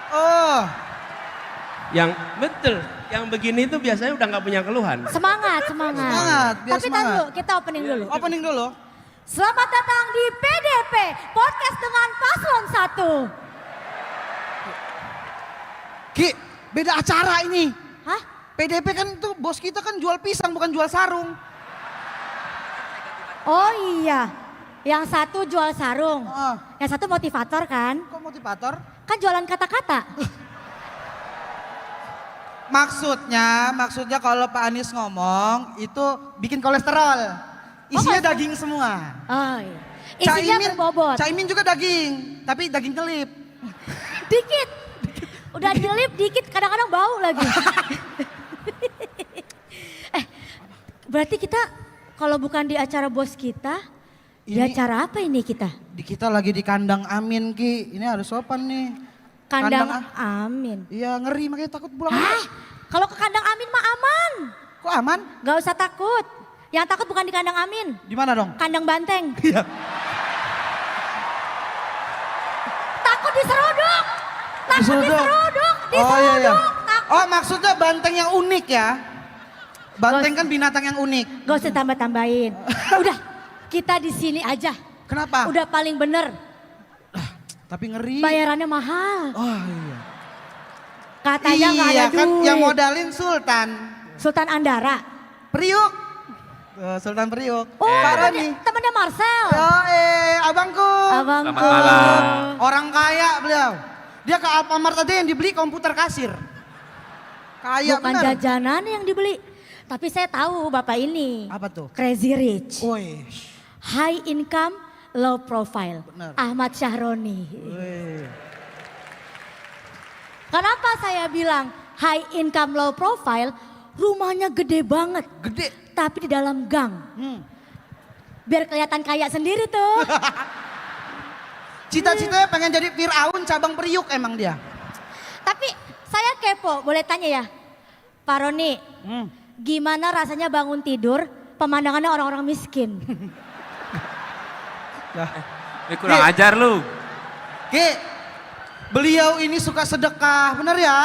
Oh, Yang betul, yang begini itu biasanya udah nggak punya keluhan. Semangat. semangat, biar Tapi semangat. dulu, kita opening dulu. Opening dulu. Selamat datang di PDP, Podcast dengan Paslon 1. Ki, beda acara ini. Hah? PDP kan tuh bos kita kan jual pisang bukan jual sarung. Oh iya, yang satu jual sarung, Oh, yang satu motivator kan? kok motivator? Kan jualan kata-kata. Maksudnya kalau Pak Anies ngomong itu bikin kolesterol. Isinya kolesterol. daging semua. Oh iya. Isinya berbobot. Caimin juga daging, tapi daging telip. Dikit. Udah jelip dikit, kadang-kadang bau lagi. Berarti kita kalau bukan di acara bos kita, di Ini- acara apa ini kita? Kita lagi di kandang Amin Ki, ini harus sopan nih. Kandang Kandang Amin. Iya ngeri makanya takut pulang. Hah? Kalau ke kandang Amin mah aman. Kok aman? Gak usah takut. Yang takut bukan di kandang Amin, Di mana dong? kandang Banteng. Iya. Takut diseruduk. Takut Diseruduk? diseruduk. Oh iya iya. Takut. Oh maksudnya banteng yang unik ya? Banteng kan binatang yang unik. Gak usah tambah-tambahin. Udah, kita di sini aja. Kenapa? Udah paling bener. Tapi ngeri. Bayarannya mahal. Oh iya. Katanya nggak ada Iya kan duit. yang modalin Sultan. Sultan Andara. Priuk. Sultan Priuk. Oh, Parah temennya, nih. temennya Marcel. Abangku. Abangku. Selamat malam. Orang kaya beliau. Dia ke Alfamart aja yang dibeli komputer kasir. Kaya Bukan bener. jajanan yang dibeli. Tapi saya tahu bapak ini. Apa tuh? Crazy Rich. Wih. High income, low profile. Bener. Ahmad Syahroni. Wih. Kenapa saya bilang high income, low profile? Rumahnya gede banget. Gede. Tapi di dalam gang. Hmm. Biar kelihatan kaya sendiri tuh. Cita-citanya pengen jadi Fir'aun cabang Priuk emang dia. Tapi saya kepo, boleh tanya ya. Pak Roni, gimana rasanya bangun tidur pemandangannya orang-orang miskin? Ini kurang ajar lu. Ki, beliau ini suka sedekah, bener ya?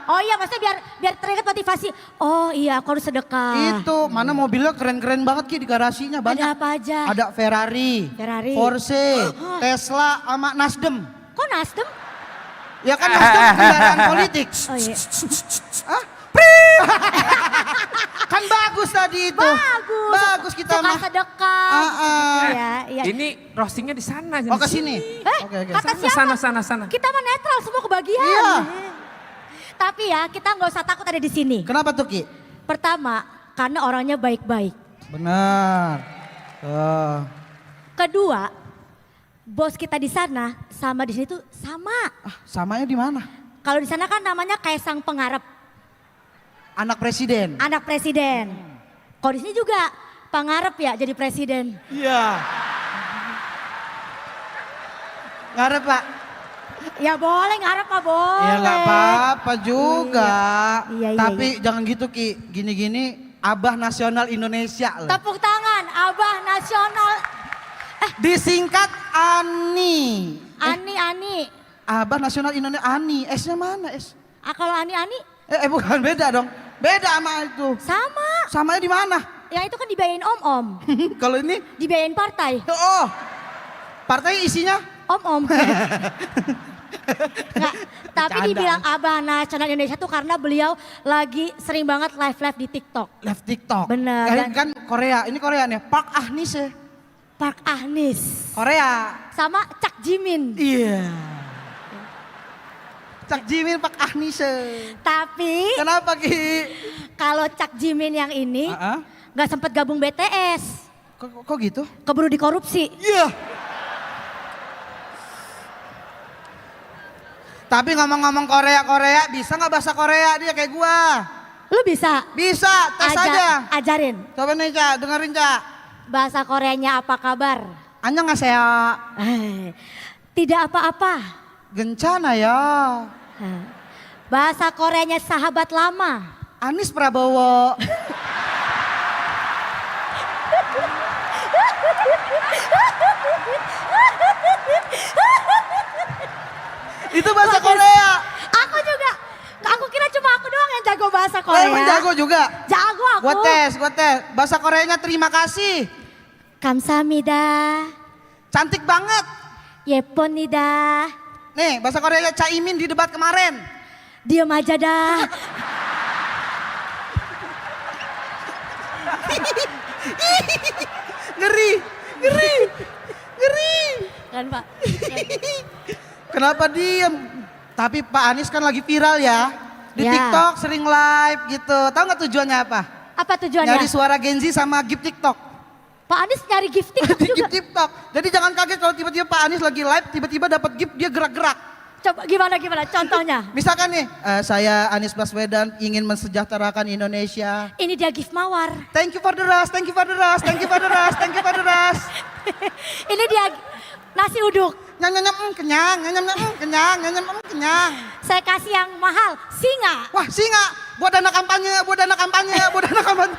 Oh iya, maksudnya biar teringat motivasi. Oh iya, aku harus sedekah. Itu, mana mobilnya keren-keren banget Ki di garasinya banyak. Ada apa aja? Ada Ferrari, Porsche, Tesla, sama Nasdem. Kok Nasdem? Ya kan Nasdem kendaraan politik. Oh iya. Hah? Kan bagus tadi itu. Bagus. Bagus kita Suka mah. sedekah. Iya, iya. Ini roastingnya di sana. Oh ke sini. Oke. Kata siapa? Sana. Kita mah netral semua kebagian. Iya. Tapi ya kita nggak usah takut ada di sini. Kenapa tuh Ki? Pertama, karena orangnya baik-baik. Benar. Kedua, bos kita di sana sama di sini tuh sama. Samanya di mana? Kalau di sana kan namanya Kaisang Pengarep, Anak presiden. anak presiden. Kalau di sini juga Pengarep ya jadi presiden. Iya. Ngarep Pak. Ya boleh ngarep mah boleh. Ya nggak apa-apa juga. Iya, iya, Tapi jangan gitu Ki. Gini-gini Abah Nasional Indonesia loh. Tepuk tangan, Abah Nasional. Disingkat ANI. Ani. Abah Nasional Indonesia ANI. S-nya mana S? Kalau Ani, Bukan beda dong. Beda sama itu. sama. Samanya di mana? Yang itu kan dibiayain om-om. Kalau ini? Dibiayain partai. Oh. Partai isinya? Om-om. Nggak, tapi Bercanda. dibilang Abah Nasional Indonesia tuh karena beliau lagi sering banget live di TikTok. Live TikTok. Bener. Kan Korea. Ini Korea nih. Park Ahnis ya. Park Ahnis. Korea. Sama Cak Jimin. Iya. Cak Jimin Pak Ahnis. Tapi Kenapa Ki? kalau Cak Jimin yang ini nggak sempat gabung BTS. Kok gitu? Keburu dikorupsi. Iya. Tapi ngomong-ngomong Korea, bisa nggak bahasa Korea dia kayak gua? Lu bisa? Bisa, tes aja. Ajarin. Coba nih Cak, dengerin Cak. Bahasa Koreanya apa kabar? Annyeonghaseyo. Tidak apa-apa. Gencana ya. Bahasa Koreanya sahabat lama. Anies Prabowo. Itu bahasa Korea. Korea. jago juga. Jago aku. Gua tes. Bahasa Koreanya terima kasih. Kamsahamnida. Cantik banget. Yeponida. Nih, bahasa Koreanya Caimin di debat kemarin. Diam aja dah. Ngeri. Kan Pak. Kenapa diem? Tapi Pak Anies kan lagi viral ya. Di Ya. TikTok sering live gitu. Tahu nggak tujuannya apa? Apa tujuannya? Nyari suara Gen Z sama gift TikTok. Pak Anies nyari gift TikTok Di juga. gift TikTok. Jadi jangan kaget kalau tiba-tiba Pak Anies lagi live, tiba-tiba dapat gift dia gerak-gerak. Coba gimana contohnya? Misalkan nih, saya Anies Baswedan ingin mensejahterakan Indonesia. Ini dia gift mawar. Thank you for the rest, thank you for the rest, thank you for the rest, thank you for the rest. Ini dia nasi uduk. Nyam nyam nyam, kenyang, nyam nyam nyam, kenyang, nyam nyam nyam, kenyang. Saya kasih yang mahal, singa. Wah, singa, buat dana kampanye, buat dana kampanye, buat dana kampanye.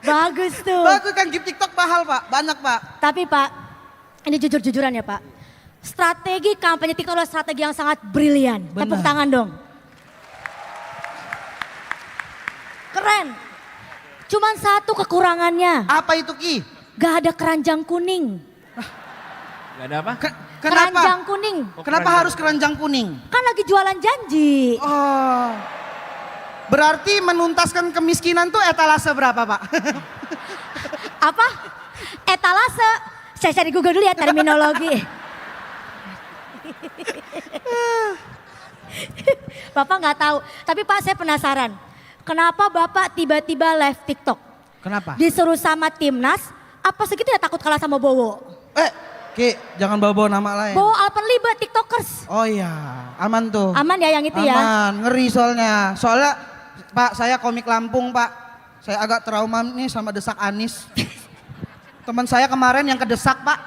Bagus tuh. Bagus kan gift TikTok mahal Pak, banyak Pak. Tapi Pak, ini jujur-jujuran ya Pak. Strategi kampanye TikTok adalah strategi yang sangat brilian. Benar. Tepuk tangan dong. Keren. Cuman satu kekurangannya. Apa itu Ki? Gak ada keranjang kuning. Gak ada apa? Kenapa? Keranjang kuning. Kenapa harus keranjang kuning? Kan lagi jualan janji. Oh, berarti menuntaskan kemiskinan tuh etalase berapa Pak? Apa? Etalase. Saya cari Google dulu ya terminologi. Bapak nggak tahu. Tapi Pak saya penasaran. Kenapa Bapak tiba-tiba live TikTok? Kenapa? Disuruh sama timnas. Apa segitu ya takut kalah sama Bowo? Ki, jangan bawa-bawa nama lain. Bowo Alpenlibe TikTokers. Oh iya, aman tuh. Aman ya yang itu ya? Aman, ngeri soalnya. Soalnya Pak, saya komik Lampung Pak. Saya agak trauma nih sama desak Anies. Teman saya kemarin yang kedesak Pak.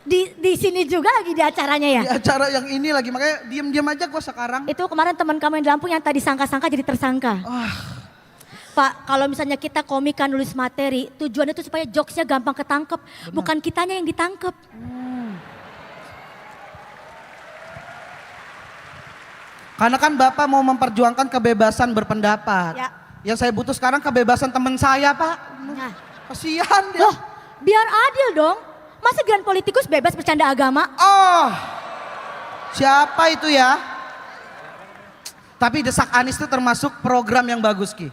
Di sini juga lagi di acaranya ya? Di acara yang ini lagi, makanya diem-diem aja gua sekarang. Itu kemarin teman kamu yang di Lampung yang tadi sangka-sangka jadi tersangka. Pak, kalau misalnya kita komikan nulis materi, tujuannya itu supaya jokesnya gampang ketangkep. Bukan kitanya yang ditangkep. Karena kan Bapak mau memperjuangkan kebebasan berpendapat. Ya. Yang saya butuh sekarang kebebasan teman saya Pak. Nah. Kasihan dia. Loh, biar adil dong. Masa grand politikus bebas bercanda agama? Oh, siapa itu ya? Tapi Desak Anies itu termasuk program yang bagus Ki.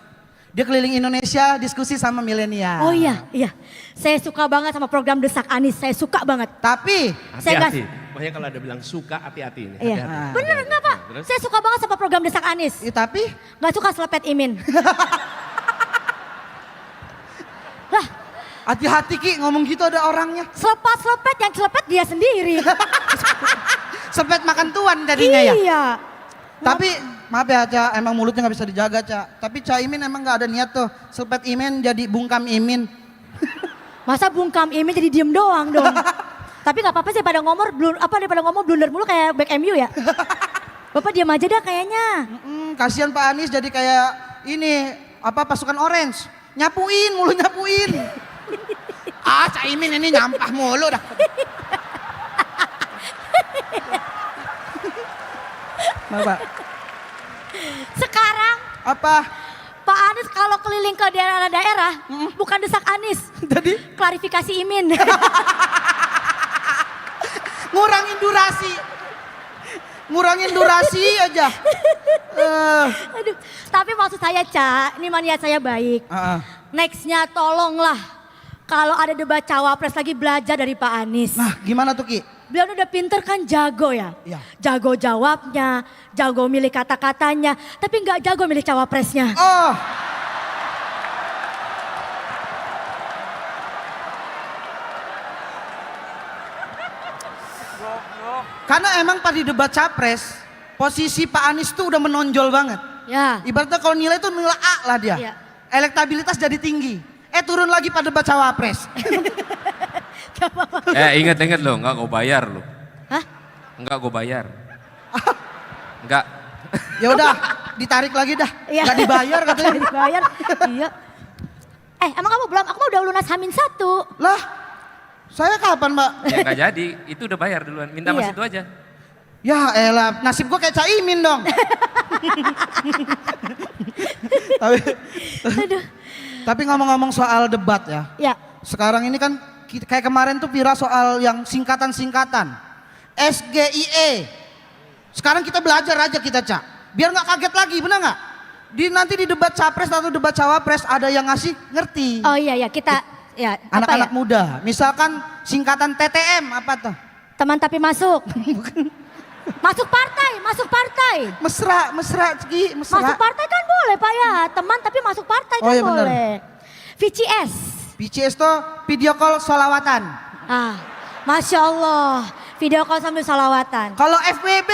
Dia keliling Indonesia diskusi sama milenial. Oh iya, iya. Saya suka banget sama program Desak Anies, saya suka banget. Tapi Saya Hati-hati. Makanya kalau ada bilang suka, hati-hati ini. Iya. Hati-hati. Bener nggak Pak? Terus? Saya suka banget sama program Desak Anies. tapi Nggak suka selepet Imin. Lah, hati-hati Ki, ngomong gitu ada orangnya. selepet yang celepet dia sendiri. Sepet makan tuan jadinya ya. Iya. Tapi maaf ya Ca, emang mulutnya nggak bisa dijaga Ca. Tapi Ca Imin emang nggak ada niat tuh. Sepet Imin jadi bungkam Imin. Masa bungkam Imin jadi diem doang dong. Tapi nggak apa-apa sih pada daripada ngomong blunder mulu kayak back MU ya. Bapak diam aja dah kayaknya. Kasihan Pak Anies jadi kayak ini pasukan orange. Nyapuin mulu nyapuin. Ca Imin ini nyampah mulu dah. Bapak. Sekarang Apa? Pak Anies kalau keliling ke daerah-daerah bukan Desak Anies. Jadi Klarifikasi Imin. ngurangin durasi. Ngurangin durasi aja. Aduh, tapi maksud saya Ca, ini niat saya baik. Nextnya tolonglah kalau ada debat cawapres lagi belajar dari Pak Anies. Nah gimana tuh Ki? Beliau udah pinter kan jago ya. Iya. Jago jawabnya, jago milih kata-katanya, tapi nggak jago milih cawapresnya. Oh. Karena emang pada debat capres, posisi Pak Anies tuh udah menonjol banget. Ya. Ibaratnya kalau nilai tuh nilai A lah dia. Iya. Elektabilitas jadi tinggi. Turun lagi pada debat cawapres. Ingat-ingat lo, enggak gue bayar lo. Hah? Enggak gue bayar. Enggak. Ya udah, ditarik lagi dah. Iya. Gak dibayar katanya. Nggak dibayar. Iya. Emang kamu belum? Aku mah udah lunas H-1. Lah, saya kapan Mbak? Ya enggak jadi, itu udah bayar duluan. Minta Iya. mas itu aja. Ya elah, nasib gue kayak Caimin dong. tapi, Aduh. tapi ngomong-ngomong soal debat ya. Ya. Sekarang ini kan kayak kemarin tuh viral soal yang singkatan-singkatan. SGIE. Sekarang kita belajar aja kita, Cak. Biar nggak kaget lagi, benar nggak? Nanti di debat capres atau debat cawapres ada yang ngasih ngerti. Oh iya ya, kita ya apa Anak-anak ya? muda. Misalkan singkatan TTM apa tuh? Teman tapi masuk. Masuk partai, masuk partai. Mesra, Ki, mesra. Masuk partai kan boleh Pak ya, teman tapi masuk partai Oh, kan iya, benar. boleh. VCS. BCS tuh video call solawatan. Ah, Masya Allah, video call sambil salawatan. Kalau FWB.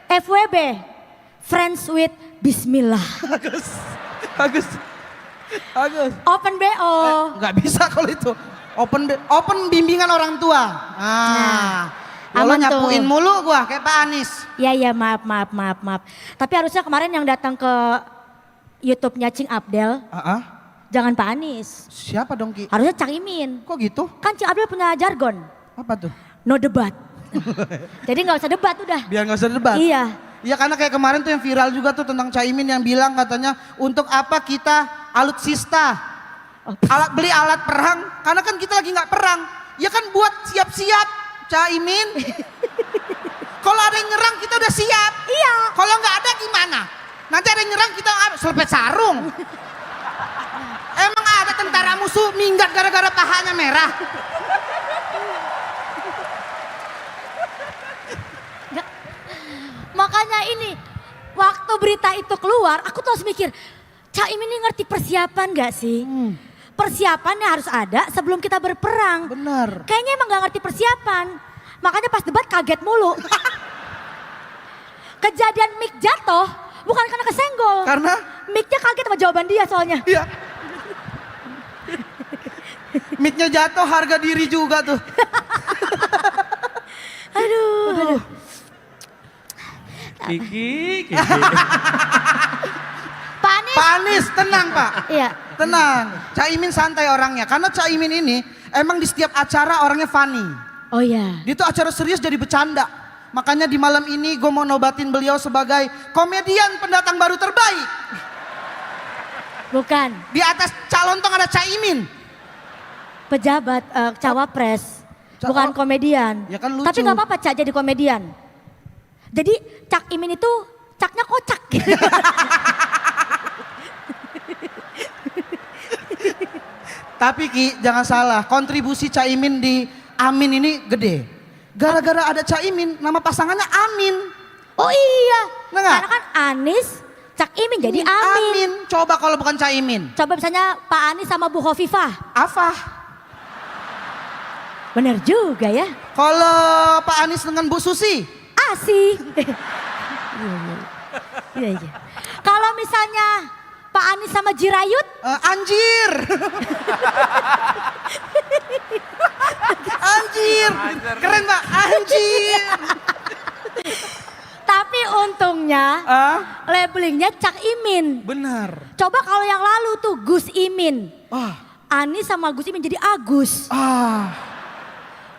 FWB, Friends with Bismillah. Bagus. Open BO. Nggak bisa kalau itu. Open bimbingan orang tua. Kalau aman tuh. nyapuin mulu gua kayak Pak Anies. Ya maaf. Tapi harusnya kemarin yang datang ke YouTube-nya Cing Abdel, jangan Pak Anies. Siapa dong Ki? Harusnya Cak Imin. Kok gitu? Kan Cing Abdel punya jargon, Apa tuh? no debat. Jadi nggak usah debat udah. Biar nggak usah debat. Iya. Iya karena kayak kemarin tuh yang viral juga tuh tentang Caimin yang bilang katanya untuk apa kita alutsista. Beli alat perang karena kan kita lagi nggak perang. Ya kan buat siap-siap Caimin. Kalau ada yang nyerang kita udah siap. Iya. Kalau nggak ada gimana? Nanti ada yang nyerang kita selepet sarung. Emang ada tentara musuh minggat gara-gara pahanya merah? Makanya ini, waktu berita itu keluar, aku tuh harus mikir, Caimin ini ngerti persiapan gak sih? Persiapannya harus ada sebelum kita berperang. Bener. Kayaknya emang gak ngerti persiapan. Makanya pas debat kaget mulu. Kejadian mic jatuh, bukan karena kesenggol. Karena? Mic-nya kaget sama jawaban dia soalnya. Iya. Mic-nya jatuh harga diri juga tuh. Aduh. Kiki. Pak Anies, tenang Pak. Iya. Tenang. Caimin santai orangnya. Karena Caimin ini emang di setiap acara orangnya funny. Oh iya. Dia tuh acara serius jadi bercanda. Makanya di malam ini gue mau nobatin beliau sebagai komedian pendatang baru terbaik. Bukan. Di atas calon tong ada Caimin. Pejabat cawapres. Bukan komedian. Ya kan lucu. Tapi gak apa-apa Cak jadi komedian. Jadi Cak Imin itu Caknya kocak. Tapi Ki jangan salah, kontribusi Caimin di Amin ini gede. Gara-gara ada Caimin, nama pasangannya Amin. Oh iya. Nah, nggak? Karena kan Anies, Cak Imin jadi Amin. Coba kalau bukan Caimin. Coba misalnya Pak Anies sama Bu Khofifah. Afah. Bener juga ya. Kalau Pak Anies dengan Bu Susi. Asih. Iya. Kalau misalnya Pak Anies sama Jirayut. Anjir. Anjir. Keren Pak, anjir. Tapi untungnya labelingnya Cak Imin. Benar. Coba kalau yang lalu tuh Gus Imin. Anies sama Gus Imin jadi Agus.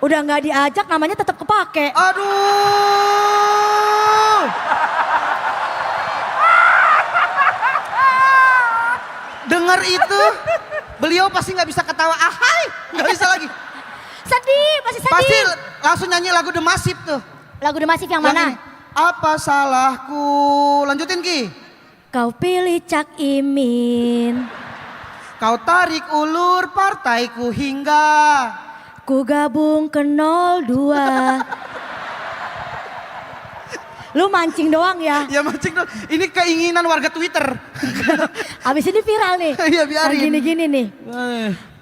Udah nggak diajak namanya tetap kepake. Aduh. Dengar itu, beliau pasti nggak bisa ketawa. Ahai, nggak bisa lagi. Sedih, masih sedih. Pasti langsung nyanyi lagu The Massive tuh. Lagu The Massive yang mana? Ini, apa salahku? Lanjutin Ki. Kau pilih Cak Imin. Kau tarik ulur partaiku hingga Ku gabung ke 02. Lu mancing doang ya? Ya mancing dong. Ini keinginan warga Twitter. Abis ini viral nih. Iya biarin. Yang gini-gini nih.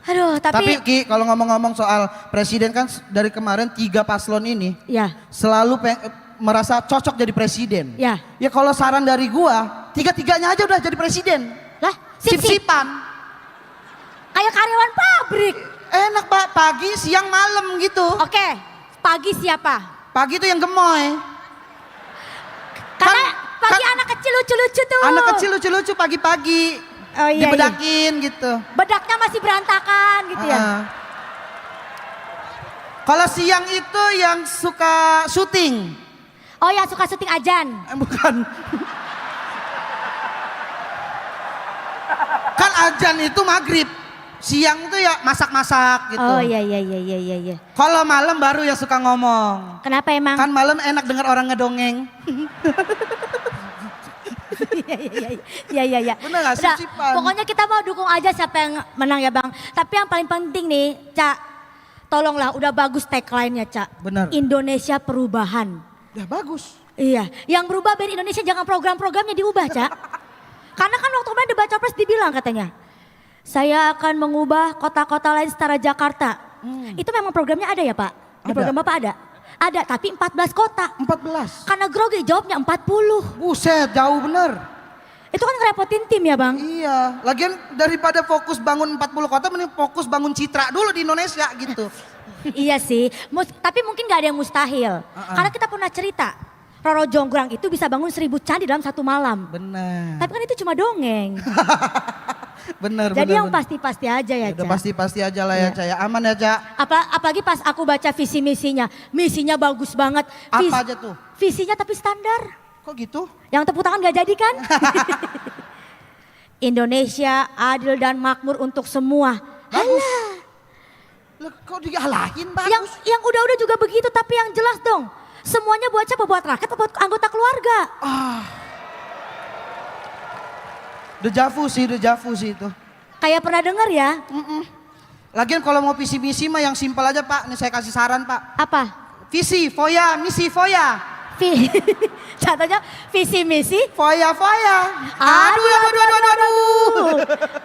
Aduh Tapi Ki kalau ngomong-ngomong soal presiden kan dari kemarin 3 paslon ini ya selalu merasa cocok jadi presiden. Ya. Ya kalau saran dari gua, 3-3-nya aja udah jadi presiden. Lah, Sip-sipan. Kayak karyawan pabrik. Enak Pak, pagi, siang, malam gitu. Oke, pagi siapa? Pagi tuh yang gemoy. Karena pagi anak kecil lucu-lucu tuh. Anak kecil lucu-lucu pagi-pagi. Oh, iya, dibedakin gitu. Bedaknya masih berantakan gitu ya. Kalau siang itu yang suka syuting. Oh ya suka syuting ajan. Bukan. ajan itu maghrib. Siang itu ya masak-masak gitu. Oh iya. Kalau malam baru ya suka ngomong. Kenapa emang? Kan malam enak dengar orang ngedongeng. Iya. Bener gak sih, Udah, Cipan? pokoknya kita mau dukung aja siapa yang menang ya Bang. Tapi yang paling penting nih, Cak, tolonglah udah bagus tagline-nya, Cak. Bener. Indonesia perubahan. Ya bagus. Iya, yang berubah biar Indonesia jangan program-programnya diubah, Cak. Karena kan waktu kemarin debat capres dibilang katanya, saya akan mengubah kota-kota lain setara Jakarta. Itu memang programnya ada ya Pak? Di Ada. program Bapak ada? Ada, tapi 14 kota. 14. Karena grogi jawabnya 40. Buset, jauh bener. Itu kan ngerepotin tim ya Bang? Iya, lagian daripada fokus bangun 40 kota, mending fokus bangun citra dulu di Indonesia gitu. Iya sih, tapi mungkin gak ada yang mustahil. Karena kita pernah cerita, Roro Jonggrang itu bisa bangun 1000 candi dalam satu malam. Bener. Tapi kan itu cuma dongeng. Bener, Jadi bener, yang bener. pasti-pasti aja ya, Udah Cak. pasti-pasti aja lah ya, Iya. Cak. Aman ya, Cak. Apalagi pas aku baca visi misinya. Misinya bagus banget. Apa aja tuh? Visinya tapi standar. Kok gitu? Yang tepuk tangan gak jadi kan? Indonesia adil dan makmur untuk semua. Bagus. Loh, kok dialahin bagus? Yang udah-udah juga begitu tapi yang jelas dong. Semuanya buat siapa? Buat rakyat atau buat anggota keluarga? Dejavu sih itu. Kayak pernah dengar ya? Lagian kalau mau visi misi mah yang simpel aja Pak. Nih saya kasih saran Pak. Apa? Visi, foya, misi, foya. Contohnya visi misi. Foya. Aduh.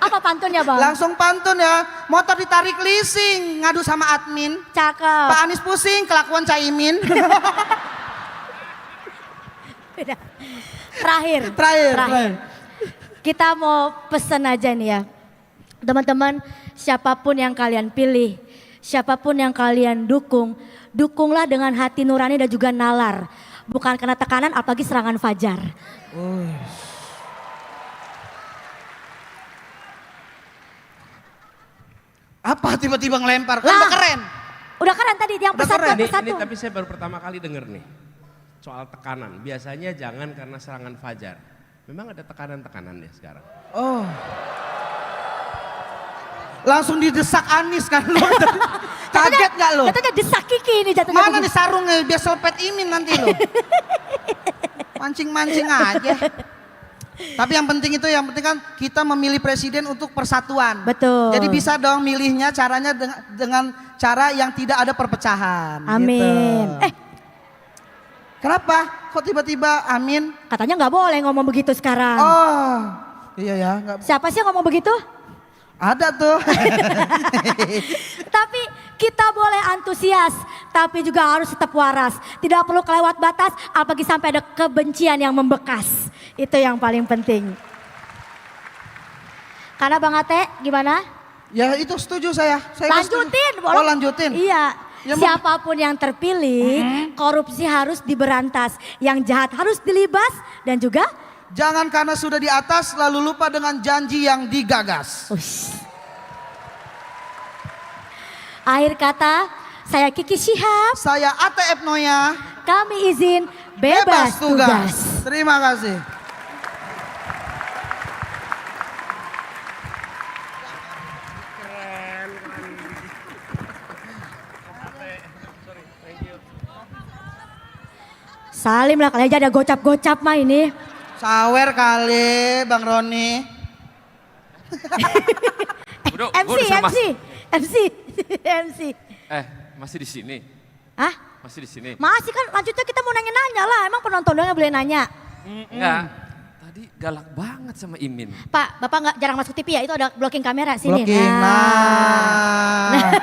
Apa pantunnya Bang? Langsung pantun ya. Motor ditarik leasing, ngadu sama admin. Cakep. Pak Anies pusing, kelakuan Caimin. Terakhir. Kita mau pesen aja nih ya. Teman-teman, siapapun yang kalian pilih, siapapun yang kalian dukung, dukunglah dengan hati nurani dan juga nalar. Bukan karena tekanan apalagi serangan fajar. Apa tiba-tiba ngelempar? Kan Lah. udah keren. Udah keren tadi yang Udah pesatu keren. Ini pesatu. tapi saya baru pertama kali denger nih. Soal tekanan. Biasanya jangan karena serangan fajar. Memang ada tekanan-tekanan ya sekarang. Oh. Langsung didesak Anies kan lo. Kaget gak lo? Katanya desak Kiki ini jatuhnya. Mana begini. nih sarungnya biar selpet Imin nanti lo. Mancing-mancing aja. Tapi yang penting kan kita memilih presiden untuk persatuan. Betul. Jadi bisa dong milihnya caranya dengan cara yang tidak ada perpecahan. Amin. Gitu. Kenapa? Kok tiba-tiba amin? Katanya nggak boleh ngomong begitu sekarang. Oh, iya ya. Siapa sih yang ngomong begitu? Ada tuh. Tapi kita boleh antusias, tapi juga harus tetap waras. Tidak perlu kelewat batas, apalagi sampai ada kebencian yang membekas. Itu yang paling penting. Karena Bang Ate, gimana? Ya itu setuju saya. Lanjutin. Setuju. Oh lanjutin. Iya. Ya, Siapapun yang terpilih, korupsi harus diberantas. Yang jahat harus dilibas dan juga Jangan karena sudah di atas lalu lupa dengan janji yang digagas. Ush. Akhir kata, saya Kiki Syihab, Saya ATF Noya. kami izin bebas tugas. Terima kasih. Salim lah, kali aja ada gocap-gocap mah ini. Sawer kali Bang Roni. Udah, MC, gua udah suruh MC. masih di sini. Hah? Masih di sini. Masih kan lanjutnya kita mau nanya-nanya lah, emang penonton doang yang boleh nanya. Enggak. Tadi galak banget sama Imin. Pak, Bapak nggak jarang masuk TV ya, itu ada blocking kamera sini. Blocking. Nah.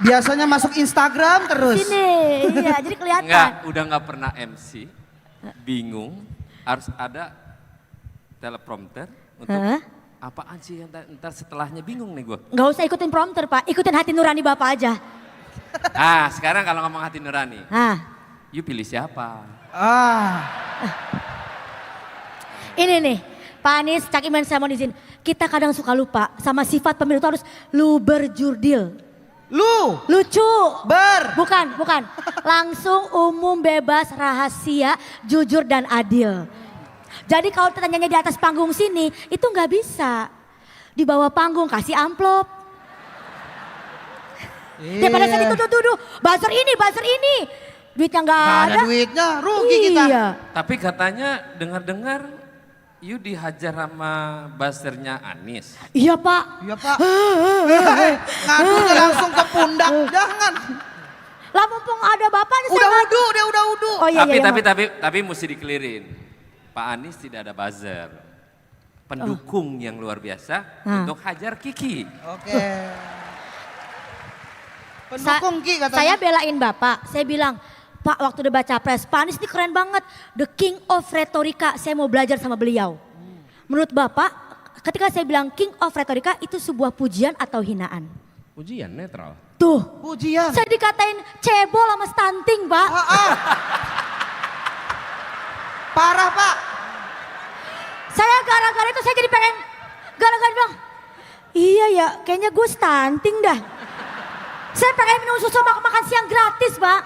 Biasanya masuk Instagram terus. Sini, iya jadi kelihatan. Enggak, udah nggak pernah MC. Bingung. Harus ada teleprompter untuk Hah? apaan sih yang ntar setelahnya bingung nih gue. Nggak usah ikutin prompter Pak, ikutin hati nurani Bapak aja. Ah, sekarang kalau ngomong hati nurani, Nah, you pilih siapa? ini nih, Pak Anies, Cak Iman, saya mau izin. Kita kadang suka lupa sama sifat pemilu itu harus luberjurdil. Lucu. Bukan. Langsung, umum, bebas, rahasia, jujur dan adil. Jadi kalau pertanyaannya di atas panggung sini, itu nggak bisa. di bawah panggung kasih amplop. Daripada saya dituduh-tuduh, buzzer ini, duitnya nggak Nggak ada. ada duitnya, rugi kita. Iya. Tapi katanya dengar-dengar you dihajar sama buzzernya Anies. Iya Pak. Iya Pak. Ngadunya langsung ke pundak, jangan. Lah mumpung ada bapak nih Udah saya wudu, dia udah wudu. Oh iya, iya, Tapi mesti dikelirin. Pak Anies tidak ada buzzer. Pendukung yang luar biasa untuk hajar Kiki. Oke. Pendukung Ki katanya. Saya belain bapak, saya bilang, Pak waktu debat capres, Pak Anies ini keren banget. The King of Retorika, saya mau belajar sama beliau. Menurut bapak, ketika saya bilang King of Retorika itu sebuah pujian atau hinaan? Ujian netral. Tuh, Pujian. saya dikatain cebol sama stunting Pak. Parah Pak. Saya gara-gara itu saya jadi pengen, gara-gara bilang, iya ya kayaknya gue stunting dah. Saya pengen minum susu makan siang gratis Pak.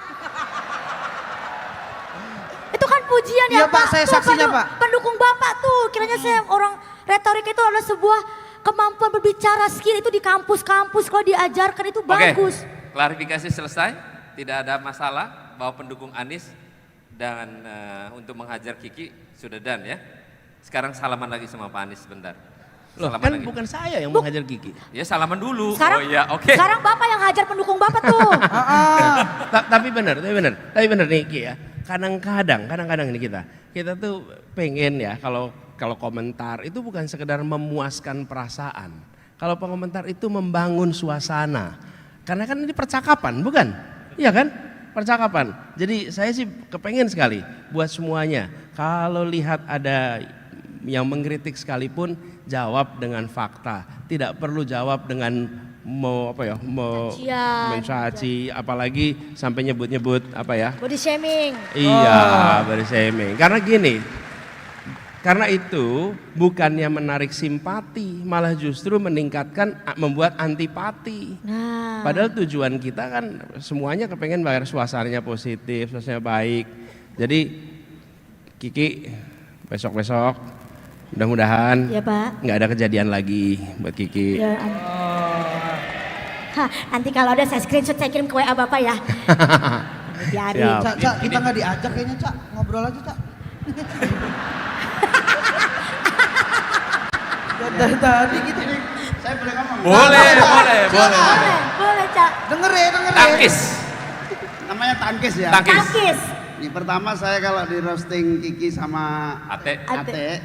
Itu kan pujian Iya, ya Pak, saya Tuh, saksinya, Pak. Pendukung Bapak tuh, kiranya saya orang retorik itu adalah sebuah kemampuan berbicara, skill itu di kampus-kampus kalau diajarkan itu bagus. Klarifikasi selesai, tidak ada masalah bahwa pendukung Anies dan untuk menghajar Kiki sudah done ya. Sekarang salaman lagi sama Pak Anies sebentar. Loh, Salaman kan lagi. bukan saya yang menghajar Kiki. Ya salaman dulu. Sekarang, oh iya, oke. sekarang Bapak yang hajar pendukung Bapak tuh. Tapi benar nih Ki ya. Kadang-kadang ini kita tuh pengen ya kalau komentar itu bukan sekedar memuaskan perasaan. Kalau pengomentar itu membangun suasana. Karena kan ini percakapan, bukan? Iya kan? Percakapan. Jadi saya sih kepengen sekali buat semuanya. Kalau lihat ada yang mengkritik sekalipun jawab dengan fakta. Tidak perlu jawab dengan mencaci, apalagi sampai nyebut-nyebut apa ya? Body shaming. Iya, body shaming. Karena itu bukannya menarik simpati, malah justru membuat antipati. Nah. Padahal tujuan kita kan semuanya kepengen biar suasananya positif, suasananya baik. Jadi Kiki besok-besok mudah-mudahan Ya Pak. nggak ada kejadian lagi buat Kiki. Ya, nanti kalau ada saya screenshot saya kirim ke WA Bapak ya. Biarin. Siap. Cak, kita nggak diajak kayaknya Cak, ngobrol aja Cak. Dari tadi gitu nih, saya boleh ngomong? Boleh. Boleh Cak. Denger ya. Tangkis. Namanya tangkis ya. Tangkis. Ini pertama saya kalau di roasting Kiki sama Ate. Ate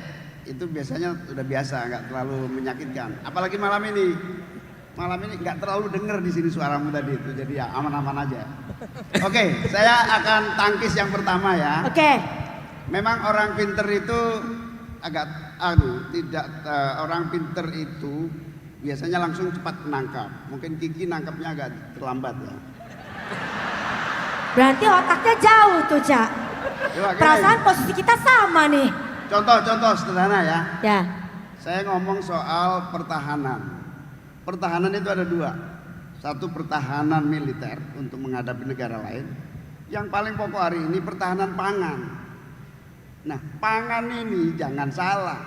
itu biasanya udah biasa, nggak terlalu menyakitkan. Apalagi malam ini nggak terlalu denger di sini suaramu tadi itu, jadi ya aman-aman aja. Oke, saya akan tangkis yang pertama ya. Oke. Memang orang pinter itu agak orang pinter itu biasanya langsung cepat menangkap. Mungkin Kiki nangkapnya agak terlambat ya. Berarti otaknya jauh tuh Cak. Coba, Perasaan posisi kita sama nih. Contoh sederhana ya. Ya. Saya ngomong soal pertahanan. Pertahanan itu ada dua. Satu pertahanan militer untuk menghadapi negara lain. Yang paling pokok hari ini pertahanan pangan. Nah, pangan ini jangan salah.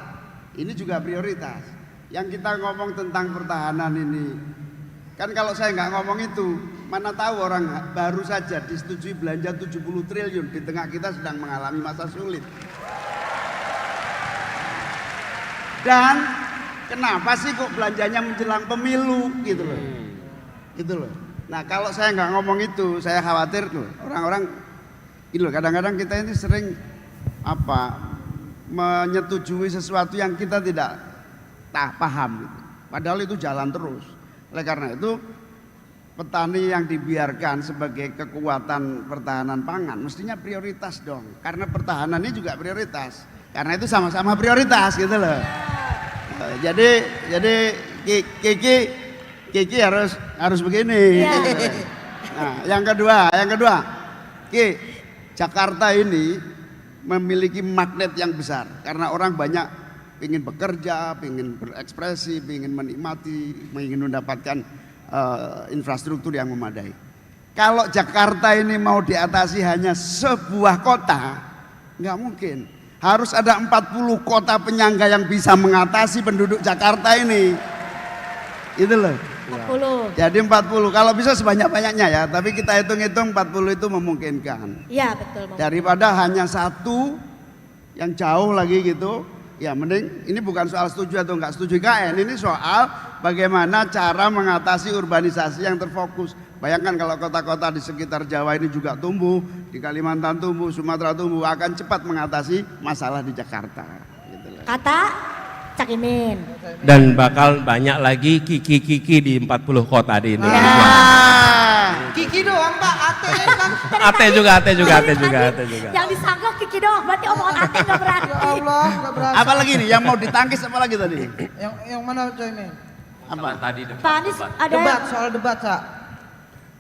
Ini juga prioritas. Yang kita ngomong tentang pertahanan ini. Kan kalau saya nggak ngomong itu, mana tahu orang baru saja disetujui belanja 70 triliun di tengah kita sedang mengalami masa sulit. Dan kenapa sih kok belanjanya menjelang pemilu gitu loh. Gitu loh. Nah, kalau saya nggak ngomong itu, saya khawatir loh orang-orang gitu loh, kadang-kadang kita ini sering menyetujui sesuatu yang kita tidak paham gitu. Padahal itu jalan terus. Oleh karena itu petani yang dibiarkan sebagai kekuatan pertahanan pangan mestinya prioritas dong. Karena pertahanannya juga prioritas. Karena itu sama-sama prioritas gitu loh. Jadi Kiki harus begini. Ya. Nah, yang kedua, Ki, Jakarta ini memiliki magnet yang besar karena orang banyak ingin bekerja, ingin berekspresi, ingin menikmati, ingin mendapatkan infrastruktur yang memadai. Kalau Jakarta ini mau diatasi hanya sebuah kota, nggak mungkin. Harus ada 40 kota penyangga yang bisa mengatasi penduduk Jakarta ini. Itu loh. 40. Jadi 40. Kalau bisa sebanyak-banyaknya ya, tapi kita hitung-hitung 40 itu memungkinkan. Iya betul. Daripada hanya satu yang jauh lagi gitu, ya mending ini bukan soal setuju atau enggak setuju IKN, ini soal bagaimana cara mengatasi urbanisasi yang terfokus. Bayangkan kalau kota-kota di sekitar Jawa ini juga tumbuh, di Kalimantan tumbuh, Sumatera tumbuh, akan cepat mengatasi masalah di Jakarta. Gitu loh. Kata Cak Imin. Dan bakal banyak lagi kiki-kiki di 40 kota di Indonesia. Kiki doang Pak, Ate kan. Ate juga. Yang disangka Kiki doang, berarti omongan Ate gak berarti. Ya Allah, gak berasa. Apa lagi nih yang mau ditangkis apa lagi tadi? Yang mana Caimin? Apa tadi debat? Pak Anies ada Debat, soal debat Cak.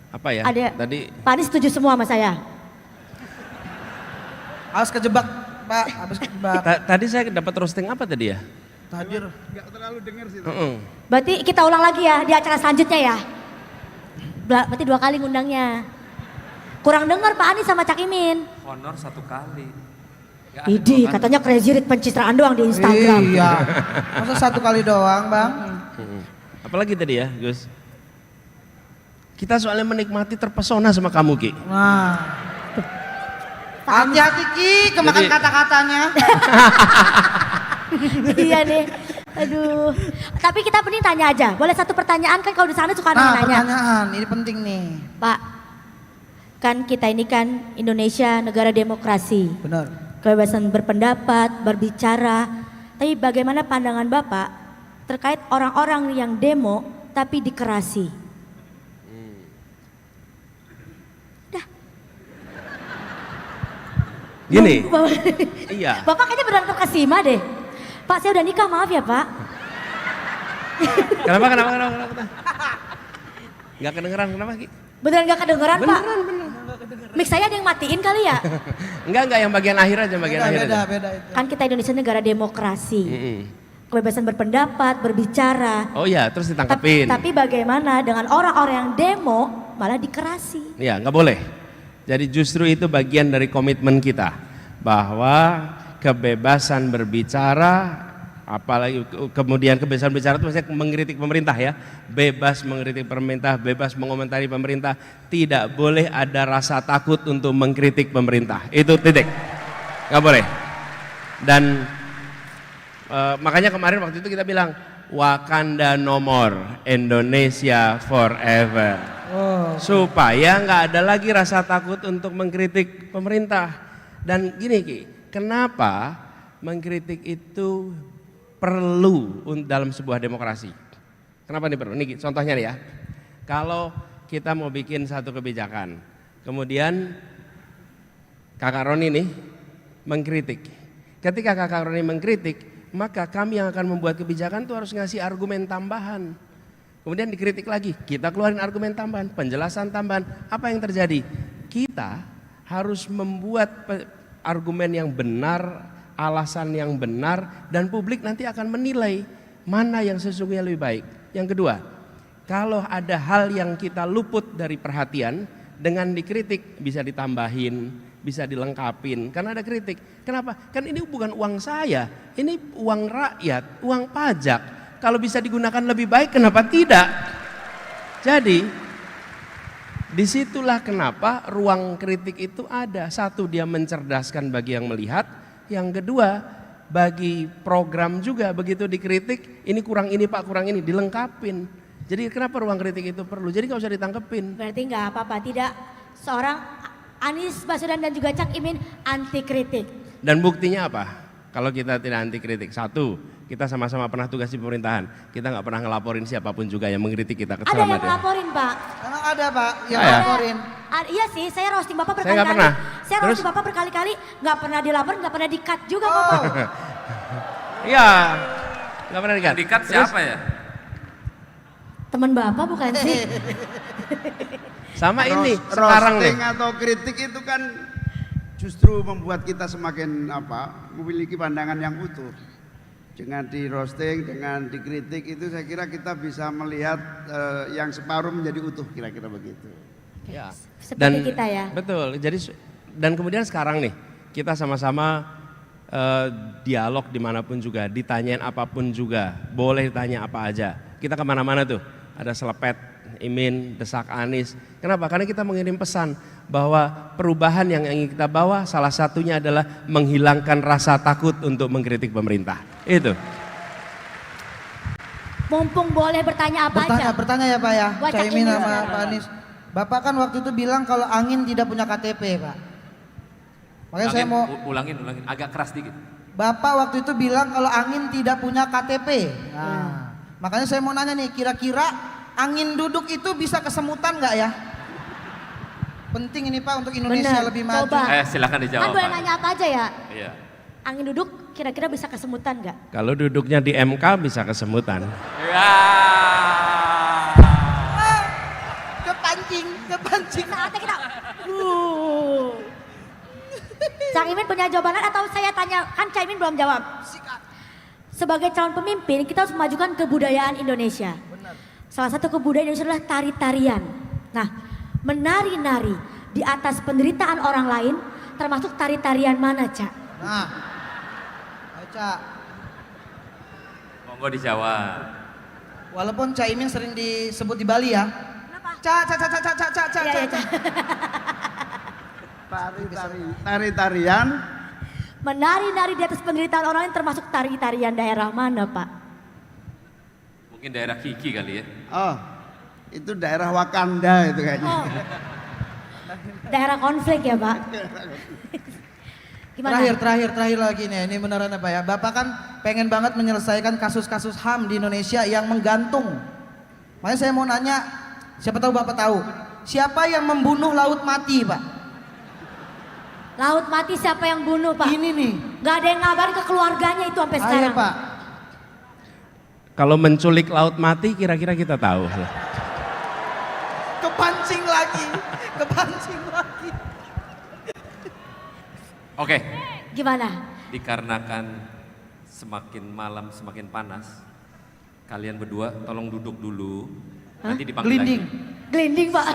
Apa ya? ada. Tadi Pak Anies setuju semua sama saya. Harus kejebak Pak, habis kejebak. tadi saya dapat roasting apa tadi ya? Tajir. Enggak terlalu dengar sih. Berarti kita ulang lagi ya di acara selanjutnya ya. Berarti 2 kali ngundangnya. Kurang dengar Pak Anies sama Cak Imin. Honor 1 kali. Nggak ada Idi, 2 kali. katanya crazy rich pencitraan doang di Instagram. Iya. Masa 1 kali doang Bang? Apalagi tadi ya, Gus? Kita soalnya menikmati terpesona sama kamu, Ki. Nah. Hati-hati Ki, kemakan Jadi- kata-katanya. Iya nih. Aduh. Tapi kita mending tanya aja. Boleh satu pertanyaan kan kalau di sana suka Nah, nanya. pertanyaan, ini penting nih. Pak, kan kita ini kan Indonesia negara demokrasi. Benar. Kebebasan berpendapat, berbicara. Tapi bagaimana pandangan Bapak terkait orang-orang yang demo tapi dikerasi? Gini, Bapak, iya. Bapak kayaknya beneran terkesima deh. Pak, saya udah nikah, maaf ya Pak. Kenapa? Gak kedengeran, kenapa, Ki? Beneran gak kedengeran Pak? Beneran. Mix saya ada yang matiin kali ya? Enggak, yang bagian akhir aja, bagian akhir aja. Beda itu. Kan kita Indonesia negara demokrasi. Mm-mm. Kebebasan berpendapat, berbicara. Oh iya, terus ditangkepin. Tapi bagaimana dengan orang-orang yang demo malah dikerasi? Ya, nggak boleh. Jadi justru itu bagian dari komitmen kita bahwa kebebasan berbicara, apalagi kemudian kebebasan berbicara itu maksudnya mengkritik pemerintah ya, bebas mengkritik pemerintah, bebas mengomentari pemerintah, tidak boleh ada rasa takut untuk mengkritik pemerintah. Itu titik, nggak boleh. Dan makanya kemarin waktu itu kita bilang Wakanda no more, Indonesia forever. Supaya nggak ada lagi rasa takut untuk mengkritik pemerintah. Dan gini Ki, kenapa mengkritik itu perlu dalam sebuah demokrasi? Kenapa ini perlu? Ini contohnya nih ya. Kalau kita mau bikin satu kebijakan, kemudian Kakak Roni nih mengkritik. Ketika Kakak Roni mengkritik, maka kami yang akan membuat kebijakan itu harus ngasih argumen tambahan. Kemudian dikritik lagi, kita keluarin argumen tambahan, penjelasan tambahan. Apa yang terjadi? Kita harus membuat argumen yang benar, alasan yang benar, dan publik nanti akan menilai mana yang sesungguhnya lebih baik. Yang kedua, kalau ada hal yang kita luput dari perhatian, dengan dikritik bisa ditambahin, bisa dilengkapin, karena ada kritik. Kenapa? Kan ini bukan uang saya, ini uang rakyat, uang pajak. Kalau bisa digunakan lebih baik, kenapa tidak? Jadi, disitulah kenapa ruang kritik itu ada. Satu, dia mencerdaskan bagi yang melihat. Yang kedua, bagi program juga begitu dikritik, ini kurang ini Pak, kurang ini, dilengkapin. Jadi kenapa ruang kritik itu perlu? Jadi nggak usah ditangkepin. Berarti nggak apa-apa, tidak seorang Anies Baswedan dan juga Cak Imin anti kritik. Dan buktinya apa? Kalau kita tidak anti kritik, satu, kita sama-sama pernah tugas di pemerintahan, kita nggak pernah ngelaporin siapapun juga yang mengkritik kita. Ada yang ngelaporin Pak. Emang ada Pak yang Ah, ya? laporin. Iya sih, saya roasting Bapak Saya nggak berkali-kali. pernah. Saya Terus? roasting Bapak berkali-kali, nggak pernah dilaporin, nggak pernah di-cut juga Bapak. Iya, nggak pernah dikat. Dikat siapa ya? Teman Bapak bukan sih? Sama ini sekarang nih. Roasting atau kritik itu kan justru membuat kita semakin memiliki pandangan yang utuh. Dengan di roasting, dengan dikritik itu saya kira kita bisa melihat yang separuh menjadi utuh, kira-kira begitu. Ya. Seperti kita ya. Betul. Jadi dan kemudian sekarang nih kita sama-sama dialog dimanapun juga, ditanyain apapun juga, boleh ditanya apa aja. kita kemana-mana tuh, ada selepet Imin, desak Anies. Kenapa? Karena kita mengirim pesan bahwa perubahan yang ingin kita bawa salah satunya adalah menghilangkan rasa takut untuk mengkritik pemerintah. Itu. Mumpung boleh bertanya apa aja. Bertanya ya Pak ya, Buat Cak Caimin Imin sama sekarang. Pak Anies. Bapak kan waktu itu bilang kalau angin tidak punya KTP Pak. Makanya saya mau, ulangin, agak keras dikit. Bapak waktu itu bilang kalau angin tidak punya KTP. Nah, makanya saya mau nanya nih, kira-kira angin duduk itu bisa kesemutan nggak ya? Penting ini Pak untuk Indonesia Bener, lebih maju. coba. Silakan dijawab. Kan boleh Pak. nanya apa aja ya? Iya. Angin duduk kira-kira bisa kesemutan nggak? Kalau duduknya di MK bisa kesemutan. Ya. Kepancing. Saatnya kita. Cak Imin punya jawaban atau saya tanya? Kan Cak Imin belum jawab. Sebagai calon pemimpin kita harus memajukan kebudayaan Indonesia. Salah satu kebudayaan Indonesia adalah tari-tarian. Nah, menari-nari di atas penderitaan orang lain termasuk tari-tarian mana, Cak? Nah, ayo Cak. Monggo dijawab. Walaupun Cak Imin sering disebut di Bali ya. Kenapa? Cak. Iya, Cak. Tari-tarian Menari-nari di atas penderitaan orang lain termasuk tari-tarian daerah mana, Pak? Mungkin daerah Kiki kali ya. Oh, itu daerah Wakanda itu kayaknya. Oh. Daerah konflik ya, Pak? Gimana? Terakhir lagi nih, ini beneran apa ya? Bapak kan pengen banget menyelesaikan kasus-kasus HAM di Indonesia yang menggantung. Makanya saya mau nanya, siapa tahu Bapak tahu, siapa yang membunuh Laut Mati, Pak? Laut Mati siapa yang bunuh, Pak? Ini nih. Gak ada yang ngabarin ke keluarganya itu sampai sekarang. Ayo Pak. Kalau menculik Laut Mati kira-kira kita tahu. Kepancing lagi. Oke. Gimana? Dikarenakan semakin malam semakin panas, kalian berdua tolong duduk dulu. Nanti dipanggil Gelinding. lagi. Gelinding, Pak.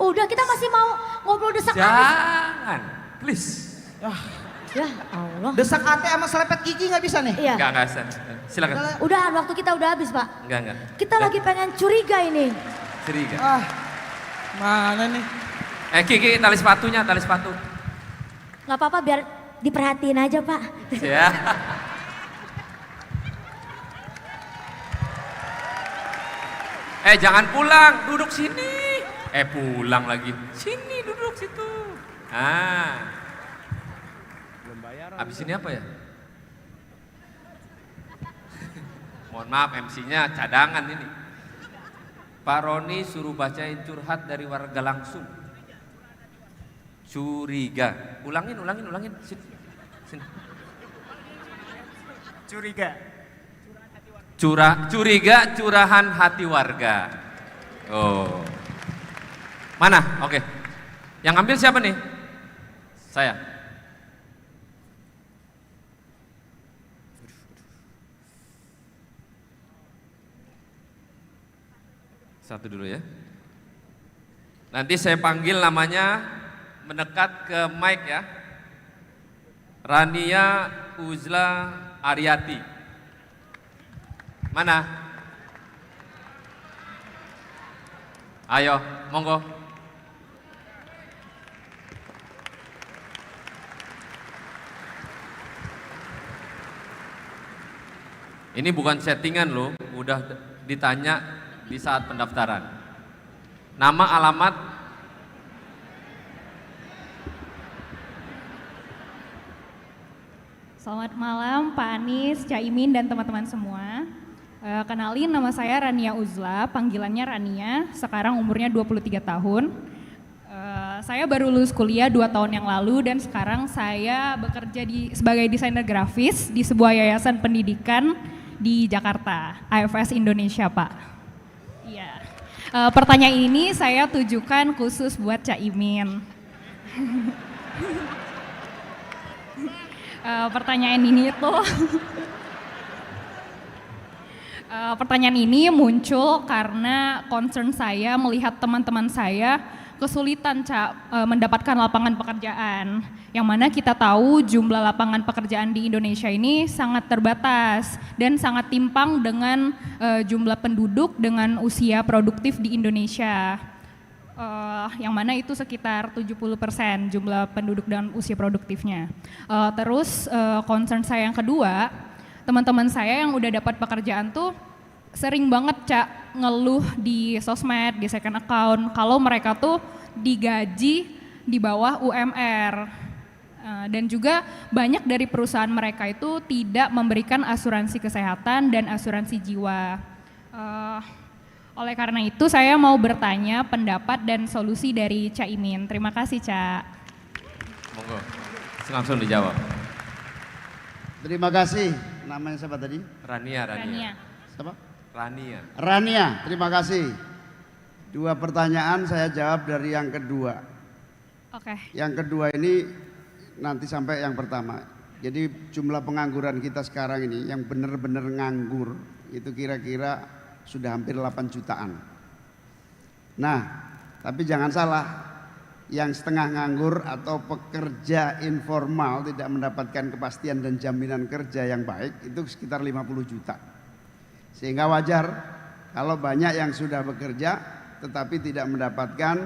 Udah, kita masih mau ngobrol desak Anies. Jangan, please. Ya Allah. Desak ate sama selepet gigi nggak bisa nih? Iya. Enggak, silakan. Udah, waktu kita udah habis, Pak. Enggak. Kita lagi pengen curiga ini. Curiga. Mana nih? Kiki, tali sepatu. Gak apa-apa, biar diperhatiin aja, Pak. Ya. Jangan pulang, duduk sini. Pulang lagi. Sini duduk situ. Habis ini apa ya? Mohon maaf, MC-nya cadangan ini. Pak Roni suruh bacain curhat dari warga langsung. Curiga. Ulangin. Sini. Curiga curahan hati warga. Oh. Mana? Oke. Yang ambil siapa nih? Saya. Satu dulu ya. Nanti saya panggil namanya mendekat ke mic ya. Rania Uzla Aryati. Mana? Ayo, monggo. Ini bukan settingan loh, udah ditanya di saat pendaftaran. Nama, alamat. Selamat malam Pak Anies, Cak Imin dan teman-teman semua. Kenalin, nama saya Rania Uzla, panggilannya Rania, sekarang umurnya 23 tahun. Saya baru lulus kuliah 2 tahun yang lalu dan sekarang saya bekerja sebagai desainer grafis di sebuah yayasan pendidikan di Jakarta, AFS Indonesia, Pak. Iya. Pertanyaan ini saya tujukan khusus buat Cak Imin. Pertanyaan ini muncul karena concern saya melihat teman-teman saya kesulitan mendapatkan lapangan pekerjaan. Yang mana kita tahu jumlah lapangan pekerjaan di Indonesia ini sangat terbatas dan sangat timpang dengan jumlah penduduk dengan usia produktif di Indonesia. Yang mana itu sekitar 70% jumlah penduduk dengan usia produktifnya. Terus concern saya yang kedua, teman-teman saya yang udah dapat pekerjaan tuh sering banget ngeluh di sosmed, di second account, kalau mereka tuh digaji di bawah UMR. Dan juga banyak dari perusahaan mereka itu tidak memberikan asuransi kesehatan dan asuransi jiwa. Oleh karena itu saya mau bertanya pendapat dan solusi dari Caimin. Terima kasih, Cak. Monggo, langsung dijawab. Terima kasih. Namanya siapa tadi? Rania. Siapa? Rania, terima kasih. 2 pertanyaan saya jawab dari yang kedua. Oke. Yang kedua ini nanti sampai yang pertama. Jadi jumlah pengangguran kita sekarang ini yang benar-benar nganggur itu kira-kira sudah hampir 8 jutaan. Nah, tapi jangan salah, yang setengah nganggur atau pekerja informal tidak mendapatkan kepastian dan jaminan kerja yang baik itu sekitar 50 juta. Sehingga wajar kalau banyak yang sudah bekerja tetapi tidak mendapatkan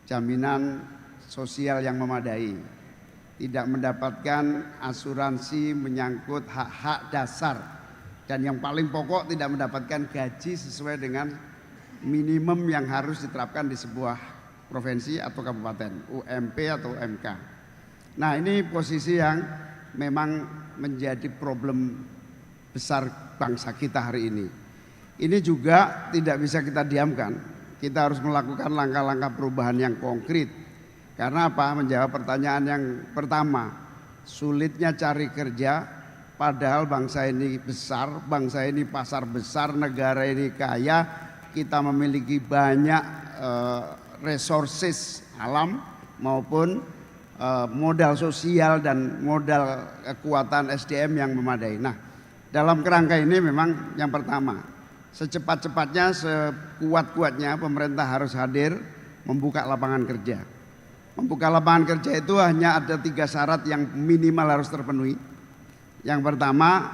jaminan sosial yang memadai, tidak mendapatkan asuransi menyangkut hak-hak dasar, dan yang paling pokok tidak mendapatkan gaji sesuai dengan minimum yang harus diterapkan di sebuah provinsi atau kabupaten, UMP atau UMK. Nah, ini posisi yang memang menjadi problem besar bangsa kita hari ini. Ini juga tidak bisa kita diamkan. Kita harus melakukan langkah-langkah perubahan yang konkret. Karena apa? Menjawab pertanyaan yang pertama, sulitnya cari kerja padahal bangsa ini besar, bangsa ini pasar besar, negara ini kaya, kita memiliki banyak resources alam maupun modal sosial dan modal kekuatan SDM yang memadai. Nah, dalam kerangka ini memang yang pertama, secepat-cepatnya, sekuat-kuatnya pemerintah harus hadir membuka lapangan kerja. Membuka lapangan kerja itu hanya ada 3 syarat yang minimal harus terpenuhi. Yang pertama,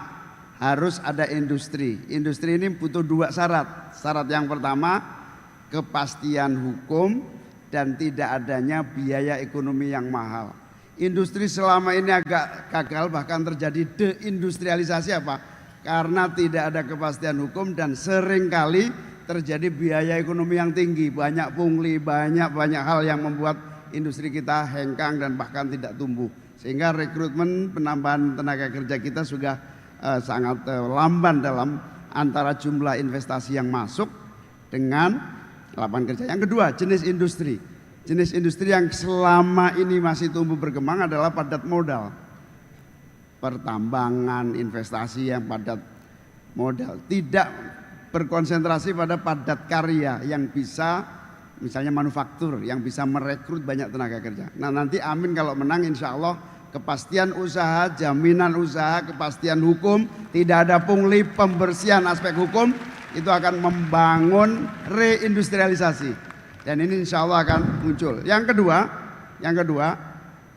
harus ada industri. Industri ini butuh 2 syarat. Syarat yang pertama, kepastian hukum dan tidak adanya biaya ekonomi yang mahal. Industri selama ini agak gagal, bahkan terjadi deindustrialisasi apa? Karena tidak ada kepastian hukum dan seringkali terjadi biaya ekonomi yang tinggi, banyak pungli, banyak hal yang membuat industri kita hengkang dan bahkan tidak tumbuh. Sehingga rekrutmen penambahan tenaga kerja kita sudah sangat lamban dalam antara jumlah investasi yang masuk dengan lapangan kerja. Yang kedua, jenis industri. Jenis industri yang selama ini masih tumbuh berkembang adalah padat modal. Pertambangan, investasi yang padat modal, tidak berkonsentrasi pada padat karya yang bisa, misalnya manufaktur, yang bisa merekrut banyak tenaga kerja. Nah, nanti Amin kalau menang insya Allah kepastian usaha, jaminan usaha, kepastian hukum, tidak ada pungli, pembersihan aspek hukum, itu akan membangun reindustrialisasi. Dan ini insya Allah akan muncul. Yang kedua,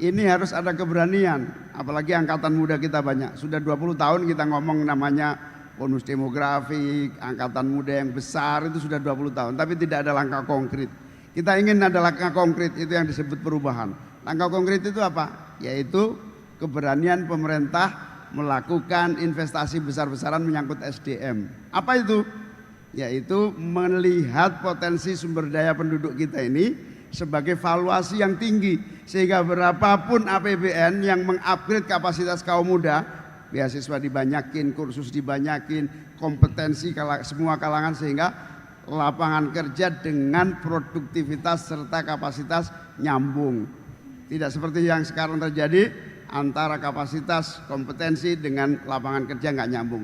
ini harus ada keberanian, apalagi angkatan muda kita banyak. Sudah 20 tahun kita ngomong namanya bonus demografi, angkatan muda yang besar itu sudah 20 tahun, tapi tidak ada langkah konkret. Kita ingin ada langkah konkret, itu yang disebut perubahan. Langkah konkret itu apa? Yaitu keberanian pemerintah melakukan investasi besar-besaran menyangkut SDM. Apa itu? Yaitu melihat potensi sumber daya penduduk kita ini sebagai valuasi yang tinggi, sehingga berapapun APBN yang mengupgrade kapasitas kaum muda, beasiswa dibanyakin, kursus dibanyakin, kompetensi semua kalangan, sehingga lapangan kerja dengan produktivitas serta kapasitas nyambung. Tidak seperti yang sekarang terjadi, antara kapasitas kompetensi dengan lapangan kerja nggak nyambung.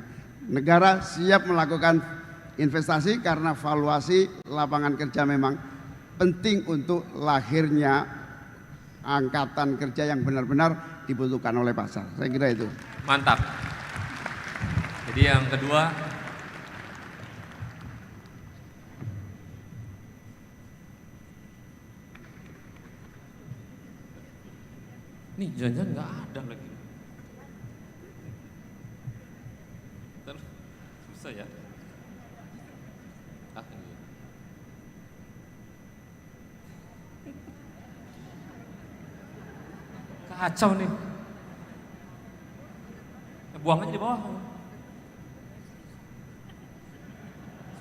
Negara siap melakukan investasi karena valuasi lapangan kerja memang penting untuk lahirnya angkatan kerja yang benar-benar dibutuhkan oleh pasar. Saya kira itu. Mantap. Jadi yang kedua, Nih jangan-jangan nggak ada lagi. Susah ya. Iya. Kacau nih. Buang aja di bawah.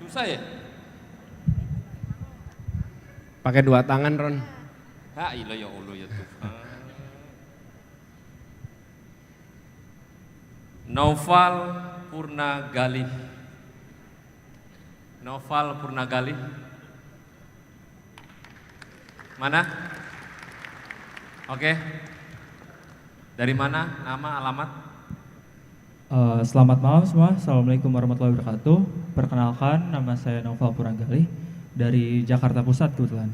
Susah ya? Pakai 2 tangan, Ron. Ha, ilah ya Allah ya Tuhan. Noval Purnagali. Noval Purnagali. Mana? Oke. Dari mana? Nama, alamat? Selamat malam semua, Assalamualaikum warahmatullahi wabarakatuh. Perkenalkan, nama saya Noval Purnagali dari Jakarta Pusat kebetulan.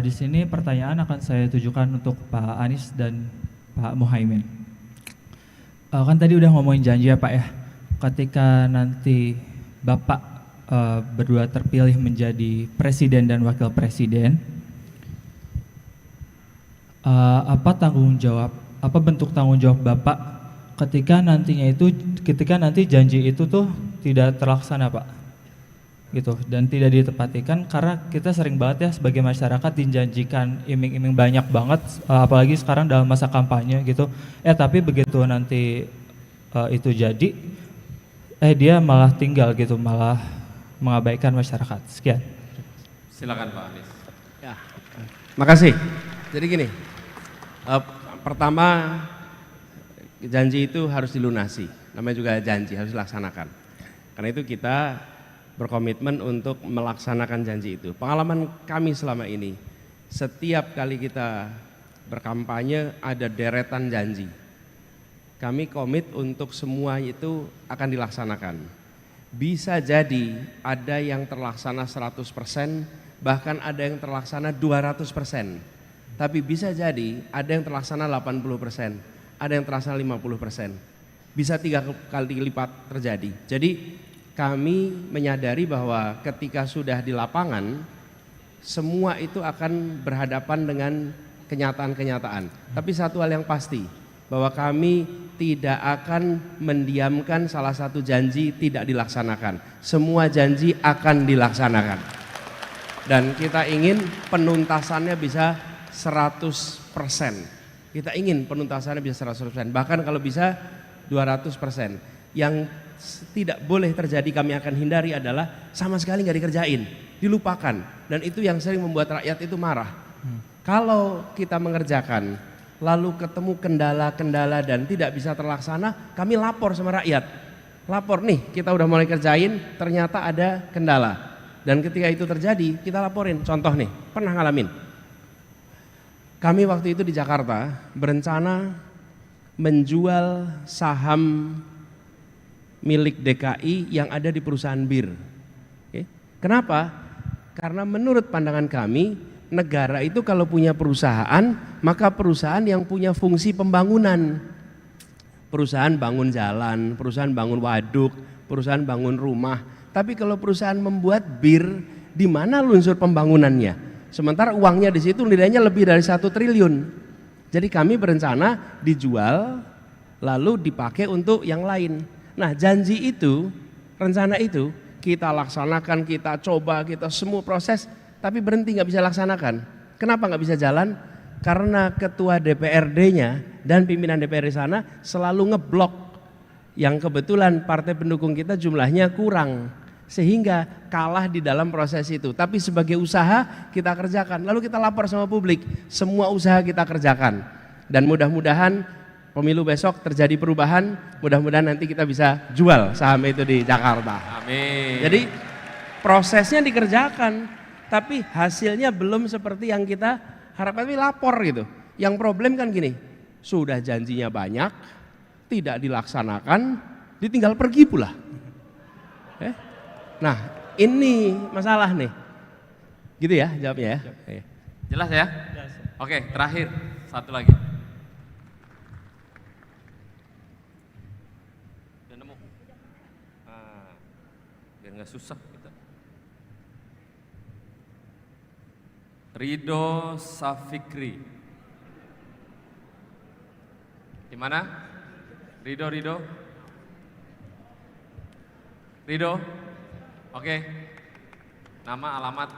Di sini pertanyaan akan saya tujukan untuk Pak Anies dan Pak Muhaimin. Kan tadi udah ngomongin janji ya Pak ya, ketika nanti Bapak berdua terpilih menjadi presiden dan wakil presiden, apa bentuk tanggung jawab Bapak ketika nanti janji itu tuh tidak terlaksana Pak, gitu, dan tidak ditepatikan, karena kita sering banget ya sebagai masyarakat dijanjikan iming-iming banyak banget, apalagi sekarang dalam masa kampanye gitu, tapi begitu nanti itu jadi, dia malah tinggal gitu, malah mengabaikan masyarakat. Sekian. Silakan Pak Anies. Ya, makasih. Jadi gini, pertama janji itu harus dilunasi, namanya juga janji harus dilaksanakan. Karena itu kita berkomitmen untuk melaksanakan janji itu. Pengalaman kami selama ini, setiap kali kita berkampanye ada deretan janji. Kami komit untuk semua itu akan dilaksanakan. Bisa jadi ada yang terlaksana 100%, bahkan ada yang terlaksana 200%. Tapi bisa jadi ada yang terlaksana 80%, ada yang terlaksana 50%. Bisa 3 kali lipat terjadi. Jadi kami menyadari bahwa ketika sudah di lapangan, semua itu akan berhadapan dengan kenyataan-kenyataan. Tapi satu hal yang pasti, bahwa kami tidak akan mendiamkan salah satu janji tidak dilaksanakan. Semua janji akan dilaksanakan. Dan kita ingin penuntasannya bisa 100%. Kita ingin penuntasannya bisa 100%. Bahkan kalau bisa 200%. Yang tidak boleh terjadi kami akan hindari adalah sama sekali nggak dikerjain, dilupakan. Dan itu yang sering membuat rakyat itu marah. Kalau kita mengerjakan, lalu ketemu kendala-kendala dan tidak bisa terlaksana, kami lapor sama rakyat. Lapor nih, kita udah mulai kerjain, ternyata ada kendala. Dan ketika itu terjadi, kita laporin. Contoh nih, pernah ngalamin. Kami waktu itu di Jakarta berencana menjual saham milik DKI yang ada di perusahaan bir. Oke. Kenapa? Karena menurut pandangan kami, negara itu kalau punya perusahaan, maka perusahaan yang punya fungsi pembangunan. Perusahaan bangun jalan, perusahaan bangun waduk, perusahaan bangun rumah. Tapi kalau perusahaan membuat bir, di mana unsur pembangunannya? Sementara uangnya di situ nilainya lebih dari 1 triliun. Jadi kami berencana dijual lalu dipakai untuk yang lain. Nah, janji itu, rencana itu kita laksanakan, kita coba, kita semua proses, tapi berhenti nggak bisa laksanakan. Kenapa nggak bisa jalan? Karena ketua DPRD-nya dan pimpinan DPRD sana selalu ngeblok. Yang kebetulan partai pendukung kita jumlahnya kurang, sehingga kalah di dalam proses itu. Tapi sebagai usaha kita kerjakan, lalu kita lapor sama publik, semua usaha kita kerjakan. Dan mudah-mudahan pemilu besok terjadi perubahan, mudah-mudahan nanti kita bisa jual saham itu di Jakarta. Amin. Jadi prosesnya dikerjakan, tapi hasilnya belum seperti yang kita harapkan, tapi lapor gitu. Yang problem kan gini, sudah janjinya banyak, tidak dilaksanakan, ditinggal pergi pula. Nah, ini masalah nih. Gitu ya jawabnya ya. Jelas ya? Jelas. Oke, terakhir satu lagi. Udah nemu? Biar nggak susah kita. Ridho Safikri. Di mana? Rido. Rido? Oke. Nama, alamat,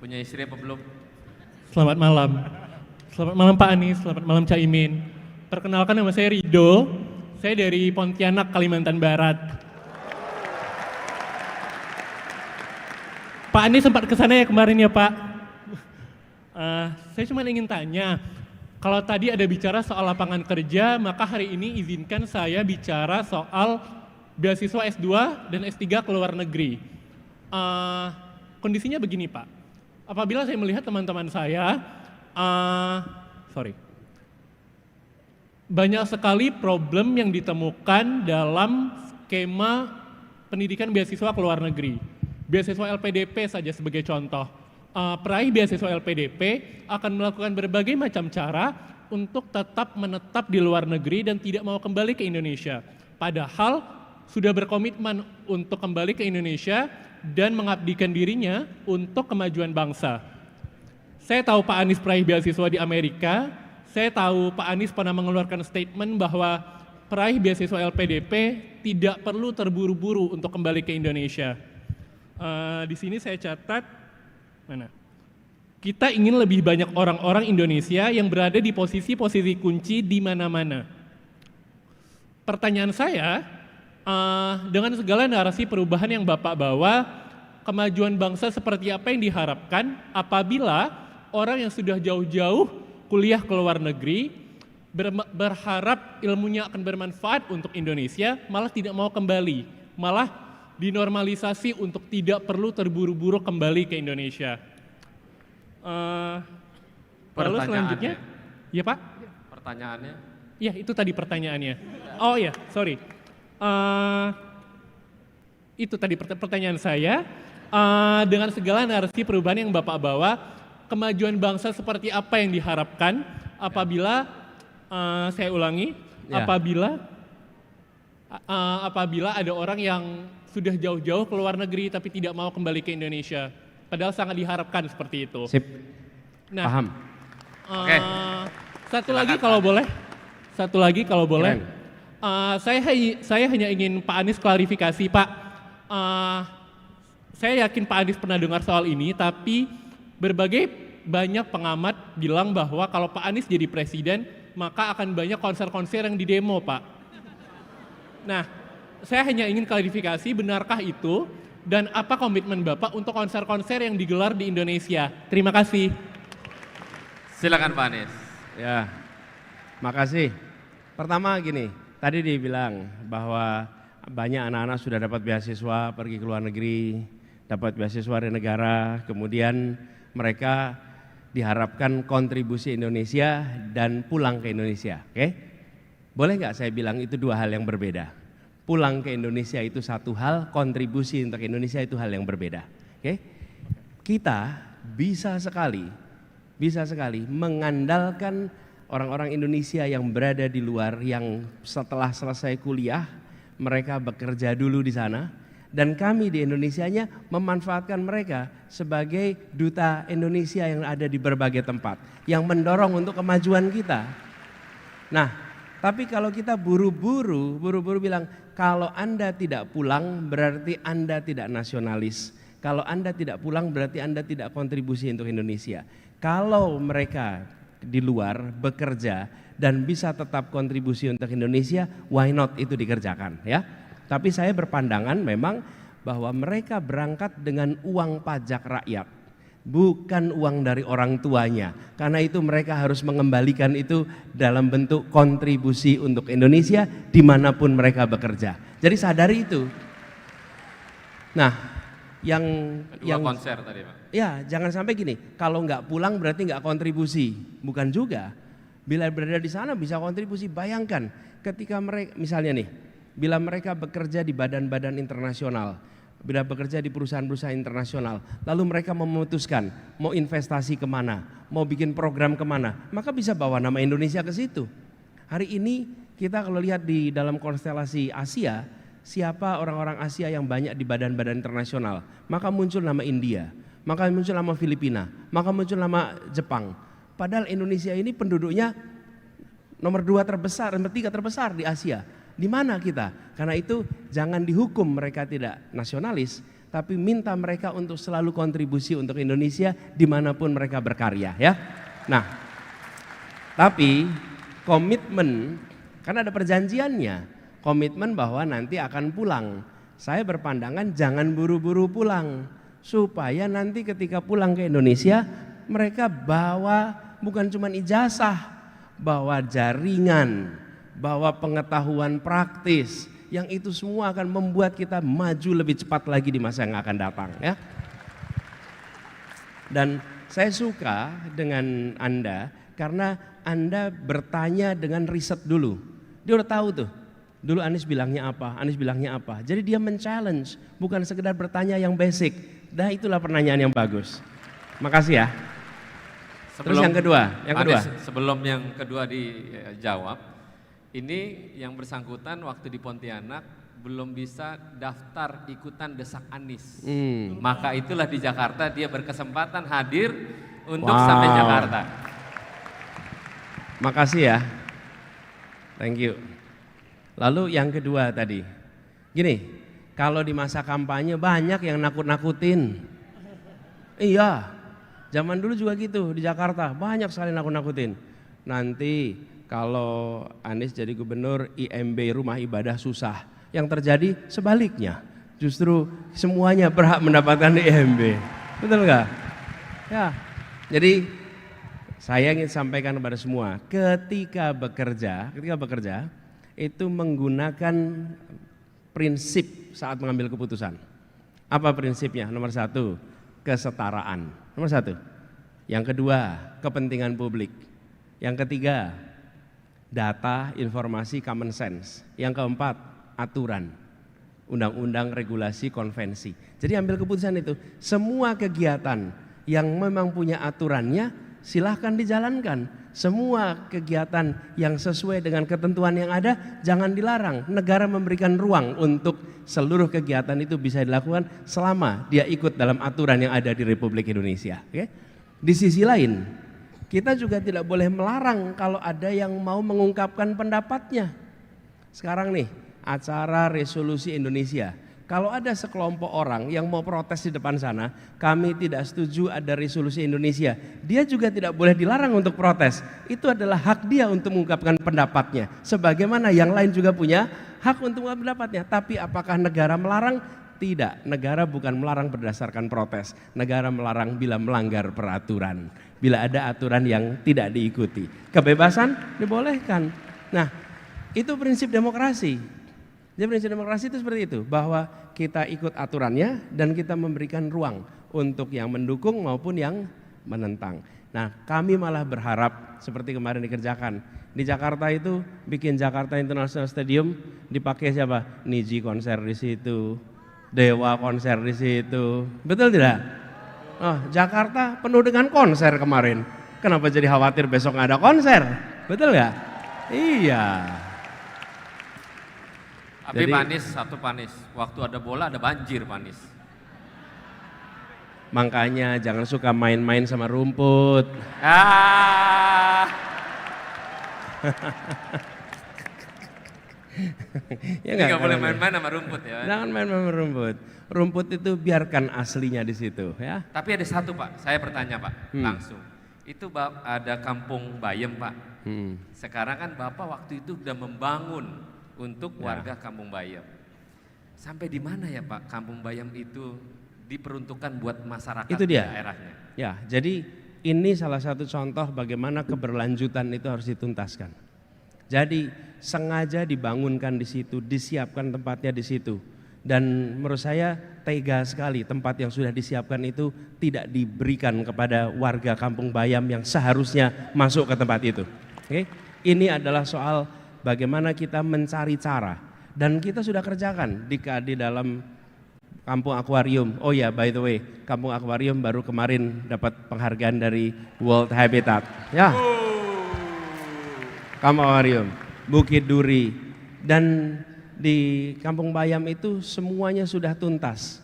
punya istri apa belum? Selamat malam. Selamat malam Pak Anies, selamat malam Cak Imin. Perkenalkan nama saya Rido, saya dari Pontianak, Kalimantan Barat. Pak Anies sempat ke sana ya kemarin ya Pak? Saya cuma ingin tanya, kalau tadi ada bicara soal lapangan kerja, maka hari ini izinkan saya bicara soal beasiswa S2 dan S3 ke luar negeri. Kondisinya begini Pak, apabila saya melihat teman-teman saya, banyak sekali problem yang ditemukan dalam skema pendidikan beasiswa ke luar negeri. Beasiswa LPDP saja sebagai contoh. Peraih beasiswa LPDP akan melakukan berbagai macam cara untuk tetap menetap di luar negeri dan tidak mau kembali ke Indonesia. Padahal sudah berkomitmen untuk kembali ke Indonesia dan mengabdikan dirinya untuk kemajuan bangsa. Saya tahu Pak Anies peraih beasiswa di Amerika, saya tahu Pak Anies pernah mengeluarkan statement bahwa peraih beasiswa LPDP tidak perlu terburu-buru untuk kembali ke Indonesia. Di sini saya catat, kita ingin lebih banyak orang-orang Indonesia yang berada di posisi-posisi kunci di mana-mana. Pertanyaan saya, dengan segala narasi perubahan yang Bapak bawa, kemajuan bangsa seperti apa yang diharapkan apabila orang yang sudah jauh-jauh kuliah ke luar negeri, berharap ilmunya akan bermanfaat untuk Indonesia, malah tidak mau kembali, malah dinormalisasi untuk tidak perlu terburu-buru kembali ke Indonesia. Lalu selanjutnya, ya Pak? Pertanyaannya? Ya itu tadi pertanyaannya. Oh ya, sorry. Itu tadi pertanyaan saya. Dengan segala narasi perubahan yang Bapak bawa, kemajuan bangsa seperti apa yang diharapkan apabila, saya ulangi, Ya. apabila ada orang yang sudah jauh-jauh ke luar negeri tapi tidak mau kembali ke Indonesia. Padahal sangat diharapkan seperti itu. Sip. Nah, Paham. Oke. Satu Silakan, lagi Pak. kalau boleh. Keren. Saya hanya ingin Pak Anies klarifikasi Pak. Saya yakin Pak Anies pernah dengar soal ini, tapi berbagai banyak pengamat bilang bahwa kalau Pak Anies jadi presiden, maka akan banyak konser-konser yang didemo Pak. Nah, saya hanya ingin klarifikasi, benarkah itu? Dan apa komitmen Bapak untuk konser-konser yang digelar di Indonesia? Terima kasih. Silakan Pak Anies. Ya, makasih. Pertama gini, tadi dibilang bahwa banyak anak-anak sudah dapat beasiswa pergi ke luar negeri, dapat beasiswa dari negara, kemudian mereka diharapkan kontribusi Indonesia dan pulang ke Indonesia. Oke? Boleh nggak saya bilang itu dua hal yang berbeda? Pulang ke Indonesia itu satu hal, kontribusi untuk Indonesia itu hal yang berbeda. Oke? Kita bisa sekali mengandalkan orang-orang Indonesia yang berada di luar, yang setelah selesai kuliah mereka bekerja dulu di sana, dan kami di Indonesianya memanfaatkan mereka sebagai duta Indonesia yang ada di berbagai tempat, yang mendorong untuk kemajuan kita. Nah, tapi kalau kita buru-buru bilang, kalau Anda tidak pulang berarti Anda tidak nasionalis. Kalau Anda tidak pulang berarti Anda tidak kontribusi untuk Indonesia. Kalau mereka di luar bekerja dan bisa tetap kontribusi untuk Indonesia, why not itu dikerjakan ya. Tapi saya berpandangan memang bahwa mereka berangkat dengan uang pajak rakyat, bukan uang dari orang tuanya. Karena itu mereka harus mengembalikan itu dalam bentuk kontribusi untuk Indonesia dimanapun mereka bekerja. Jadi sadari itu. Nah, yang konser tadi Pak. Ya, jangan sampai gini, kalau nggak pulang berarti nggak kontribusi. Bukan juga. Bila berada di sana bisa kontribusi. Bayangkan ketika mereka, misalnya nih, bila mereka bekerja di badan-badan internasional, bila bekerja di perusahaan-perusahaan internasional, lalu mereka memutuskan mau investasi kemana, mau bikin program kemana, maka bisa bawa nama Indonesia ke situ. Hari ini kita kalau lihat di dalam konstelasi Asia, siapa orang-orang Asia yang banyak di badan-badan internasional, maka muncul nama India, maka muncul nama Filipina, maka muncul nama Jepang. Padahal Indonesia ini penduduknya nomor 2 terbesar, nomor 3 terbesar di Asia. Di mana kita? Karena itu jangan dihukum mereka tidak nasionalis, tapi minta mereka untuk selalu kontribusi untuk Indonesia dimanapun mereka berkarya ya. Nah, tapi komitmen, karena ada perjanjiannya, komitmen bahwa nanti akan pulang. Saya berpandangan jangan buru-buru pulang, supaya nanti ketika pulang ke Indonesia mereka bawa bukan cuma ijazah, bawa jaringan, bawa pengetahuan praktis, yang itu semua akan membuat kita maju lebih cepat lagi di masa yang akan datang ya. Dan saya suka dengan Anda karena Anda bertanya dengan riset dulu. Dia udah tahu tuh. Dulu Anies bilangnya apa, Anies bilangnya apa. Jadi dia men-challenge, bukan sekedar bertanya yang basic. Nah, itulah pertanyaan yang bagus. Makasih ya. Terus yang kedua, Anies, sebelum yang kedua dijawab, ini yang bersangkutan waktu di Pontianak belum bisa daftar ikutan desak Anies. Maka itulah di Jakarta dia berkesempatan hadir untuk sampai Jakarta. Makasih ya. Thank you. Lalu yang kedua tadi, gini, kalau di masa kampanye banyak yang nakut-nakutin. Iya, zaman dulu juga gitu di Jakarta, banyak sekali nakut-nakutin. Nanti kalau Anies jadi gubernur, IMB rumah ibadah susah. Yang terjadi sebaliknya, justru semuanya berhak mendapatkan IMB. Betul nggak? Ya, jadi saya ingin sampaikan kepada semua, ketika bekerja itu menggunakan prinsip saat mengambil keputusan. Apa prinsipnya? Nomor 1, kesetaraan. Nomor 1. Yang kedua, kepentingan publik. Yang ketiga, data, informasi, common sense. Yang keempat, aturan. Undang-undang, regulasi, konvensi. Jadi ambil keputusan itu. Semua kegiatan yang memang punya aturannya silahkan dijalankan. Semua kegiatan yang sesuai dengan ketentuan yang ada jangan dilarang. Negara memberikan ruang untuk seluruh kegiatan itu bisa dilakukan selama dia ikut dalam aturan yang ada di Republik Indonesia. Oke? Di sisi lain, kita juga tidak boleh melarang kalau ada yang mau mengungkapkan pendapatnya. Sekarang nih, acara resolusi Indonesia. Kalau ada sekelompok orang yang mau protes di depan sana, kami tidak setuju ada resolusi Indonesia. Dia juga tidak boleh dilarang untuk protes. Itu adalah hak dia untuk mengungkapkan pendapatnya. Sebagaimana yang lain juga punya hak untuk mengungkapkan pendapatnya. Tapi apakah negara melarang? Tidak. Negara bukan melarang berdasarkan protes. Negara melarang bila melanggar peraturan. Bila ada aturan yang tidak diikuti. Kebebasan dibolehkan. Nah, itu prinsip demokrasi. Jadi prinsip demokrasi itu seperti itu, bahwa kita ikut aturannya dan kita memberikan ruang untuk yang mendukung maupun yang menentang. Nah, kami malah berharap seperti kemarin dikerjakan. Di Jakarta itu bikin Jakarta International Stadium, dipakai siapa? Niji konser di situ, Dewa konser di situ. Betul tidak? Oh, Jakarta penuh dengan konser kemarin. Kenapa jadi khawatir besok nggak ada konser? Betul nggak? Iya. Tapi Jadi, Pak Anies, Pak Anies, waktu ada bola ada banjir Pak Anies. Makanya jangan suka main-main sama rumput. Ya nggak boleh main-main sama rumput ya. Jangan main-main sama rumput. Rumput itu biarkan aslinya di situ ya. Tapi ada satu Pak, saya bertanya Pak, langsung. Itu ada Kampung Bayem Pak. Sekarang kan Bapak waktu itu sudah membangun untuk warga Kampung Bayem. Sampai di mana ya Pak Kampung Bayem itu diperuntukkan buat masyarakat itu dia. daerahnya? Ya, jadi ini salah satu contoh bagaimana keberlanjutan itu harus dituntaskan. Jadi sengaja dibangunkan di situ, disiapkan tempatnya di situ. Dan menurut saya tega sekali tempat yang sudah disiapkan itu tidak diberikan kepada warga Kampung Bayam yang seharusnya masuk ke tempat itu. Oke? Ini adalah soal bagaimana kita mencari cara, dan kita sudah kerjakan di dalam Kampung Akuarium. Oh ya, by the way, Kampung Akuarium baru kemarin dapat penghargaan dari World Habitat. Ya, Kampung Akuarium, Bukit Duri, dan di Kampung Bayam itu semuanya sudah tuntas.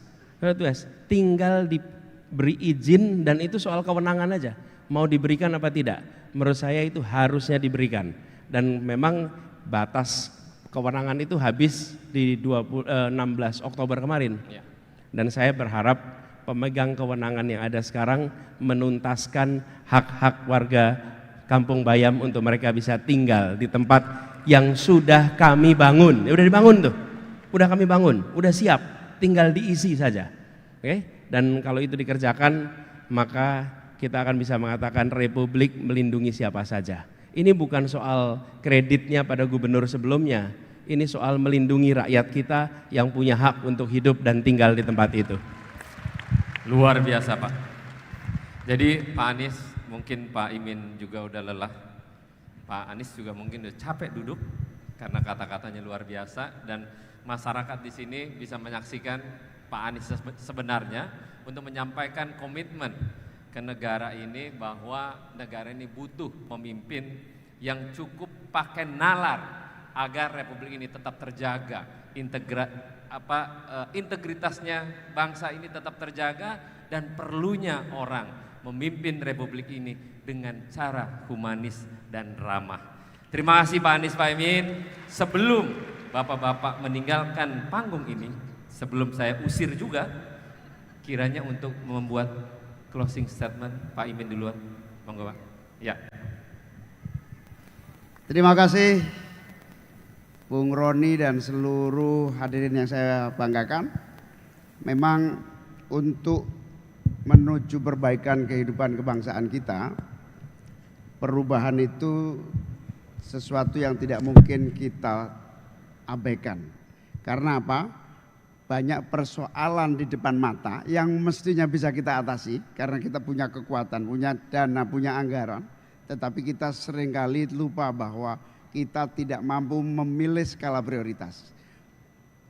Tinggal diberi izin, dan itu soal kewenangan aja. Mau diberikan apa tidak? Menurut saya itu harusnya diberikan. Dan memang batas kewenangan itu habis di 16 Oktober kemarin. Dan saya berharap pemegang kewenangan yang ada sekarang menuntaskan hak-hak warga Kampung Bayam untuk mereka bisa tinggal di tempat yang sudah kami bangun. Ya udah dibangun tuh, udah kami bangun, udah siap, tinggal diisi saja. Oke? Dan kalau itu dikerjakan, maka kita akan bisa mengatakan Republik melindungi siapa saja. Ini bukan soal kreditnya pada gubernur sebelumnya, ini soal melindungi rakyat kita yang punya hak untuk hidup dan tinggal di tempat itu. Luar biasa Pak. Jadi Pak Anies, mungkin Pak Imin juga udah lelah. Pak Anies juga mungkin udah capek duduk karena kata-katanya luar biasa, dan masyarakat di sini bisa menyaksikan Pak Anies sebenarnya untuk menyampaikan komitmen ke negara ini bahwa negara ini butuh pemimpin yang cukup pakai nalar agar Republik ini tetap terjaga, integritasnya bangsa ini tetap terjaga, dan perlunya orang memimpin Republik ini dengan cara humanis dan ramah. Terima kasih Pak Anies, Pak Imin. Sebelum Bapak-bapak meninggalkan panggung ini, sebelum saya usir juga, kiranya untuk membuat closing statement, Pak Imin duluan, monggo Pak. Ya. Terima kasih Bung Roni dan seluruh hadirin yang saya banggakan. Memang untuk menuju perbaikan kehidupan kebangsaan kita, perubahan itu sesuatu yang tidak mungkin kita abaikan. Karena apa? Banyak persoalan di depan mata yang mestinya bisa kita atasi karena kita punya kekuatan, punya dana, punya anggaran. Tetapi kita seringkali lupa bahwa kita tidak mampu memilih skala prioritas.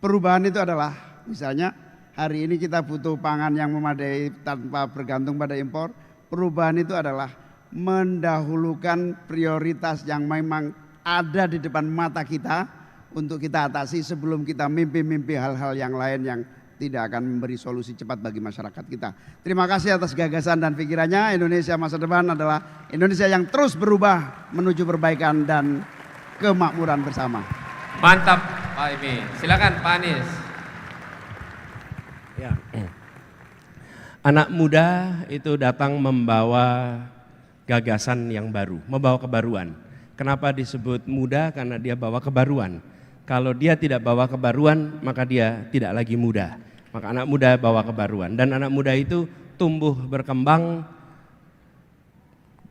Perubahan itu adalah misalnya hari ini kita butuh pangan yang memadai tanpa bergantung pada impor. Perubahan itu adalah mendahulukan prioritas yang memang ada di depan mata kita untuk kita atasi sebelum kita mimpi-mimpi hal-hal yang lain yang tidak akan memberi solusi cepat bagi masyarakat kita. Terima kasih atas gagasan dan pikirannya. Indonesia masa depan adalah Indonesia yang terus berubah menuju perbaikan dan kemakmuran bersama. Mantap Pak Imin. Silakan Pak Anies. Ya. Anak muda itu datang membawa gagasan yang baru, membawa kebaruan. Kenapa disebut muda? Karena dia bawa kebaruan. Kalau dia tidak bawa kebaruan, maka dia tidak lagi muda. Maka anak muda bawa kebaruan. Dan anak muda itu tumbuh berkembang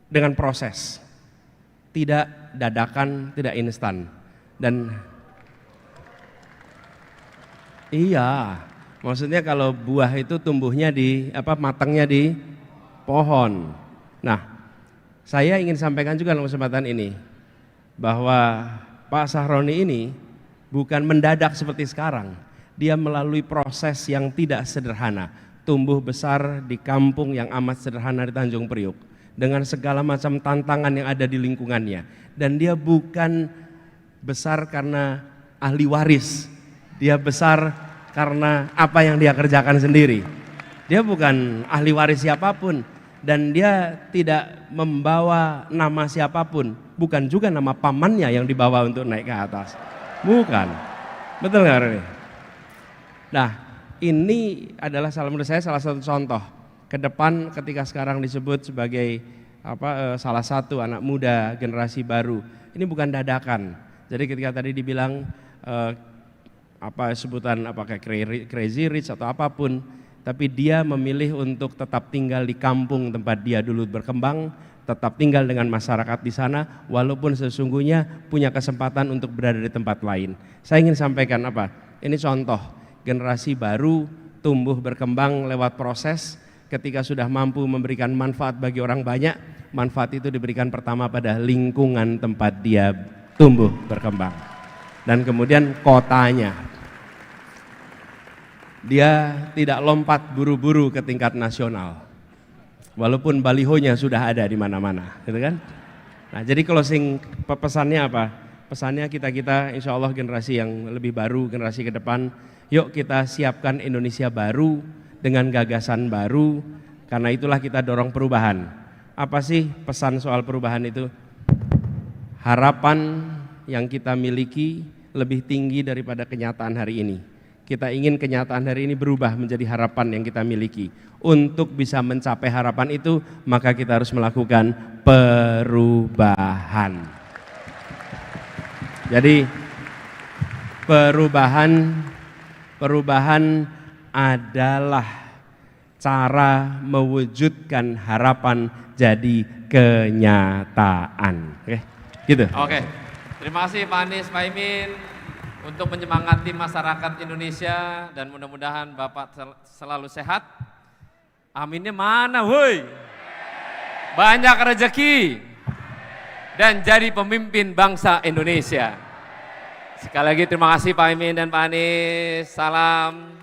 dengan proses. Tidak dadakan, tidak instan. Dan iya, maksudnya kalau buah itu tumbuhnya matangnya di pohon. Nah, saya ingin sampaikan juga dalam kesempatan ini bahwa Pak Sahroni ini bukan mendadak seperti sekarang. Dia melalui proses yang tidak sederhana. Tumbuh besar di kampung yang amat sederhana di Tanjung Priuk dengan segala macam tantangan yang ada di lingkungannya. Dan dia bukan besar karena ahli waris. Dia besar karena apa yang dia kerjakan sendiri. Dia bukan ahli waris siapapun dan dia tidak membawa nama siapapun. Bukan juga nama pamannya yang dibawa untuk naik ke atas. Bukan, betul nggak Rene? Nah, ini adalah menurut saya salah satu contoh ke depan ketika sekarang disebut sebagai salah satu anak muda generasi baru. Ini bukan dadakan. Jadi ketika tadi dibilang sebutan apakah crazy rich atau apapun, tapi dia memilih untuk tetap tinggal di kampung tempat dia dulu berkembang. Tetap tinggal dengan masyarakat di sana walaupun sesungguhnya punya kesempatan untuk berada di tempat lain. Saya ingin sampaikan ini contoh generasi baru tumbuh berkembang lewat proses. Ketika sudah mampu memberikan manfaat bagi orang banyak, manfaat itu diberikan pertama pada lingkungan tempat dia tumbuh berkembang. Dan kemudian kotanya. Dia tidak lompat buru-buru ke tingkat nasional. Walaupun balihonya sudah ada di mana-mana, gitu kan? Nah, jadi closing pesannya apa? Pesannya kita insya Allah generasi yang lebih baru, generasi ke depan, yuk kita siapkan Indonesia baru dengan gagasan baru, karena itulah kita dorong perubahan. Apa sih pesan soal perubahan itu? harapan yang kita miliki lebih tinggi daripada kenyataan hari ini. Kita ingin kenyataan hari ini berubah menjadi harapan yang kita miliki. Untuk bisa mencapai harapan itu, maka kita harus melakukan perubahan. Jadi perubahan adalah cara mewujudkan harapan jadi kenyataan. Oke, gitu. Oke, terima kasih Pak Anies, Pak Imin untuk menyemangati masyarakat Indonesia dan mudah-mudahan Bapak selalu sehat. Aminnya mana, woi? Banyak rezeki dan jadi pemimpin bangsa Indonesia. Sekali lagi terima kasih Pak Imin dan Pak Anies. Salam.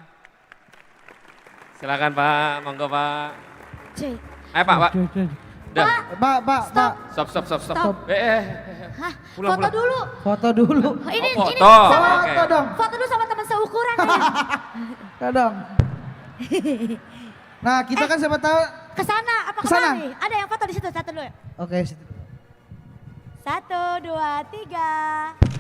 Silakan Pak, monggo Pak. Cek. Ayo Pak, Pak. Udah. Pak. Stop. Stop. Pulang, Foto dulu. Foto dulu. Ini foto. sama, Oke. Foto dong. foto dulu sama teman seukuran ya. Ya dong. Nah, kita kan siapa tahu. Kesana, apa Kesana. kemana nih? Ada yang foto di situ, satu dulu. Oke, situ. 1, 2, 3.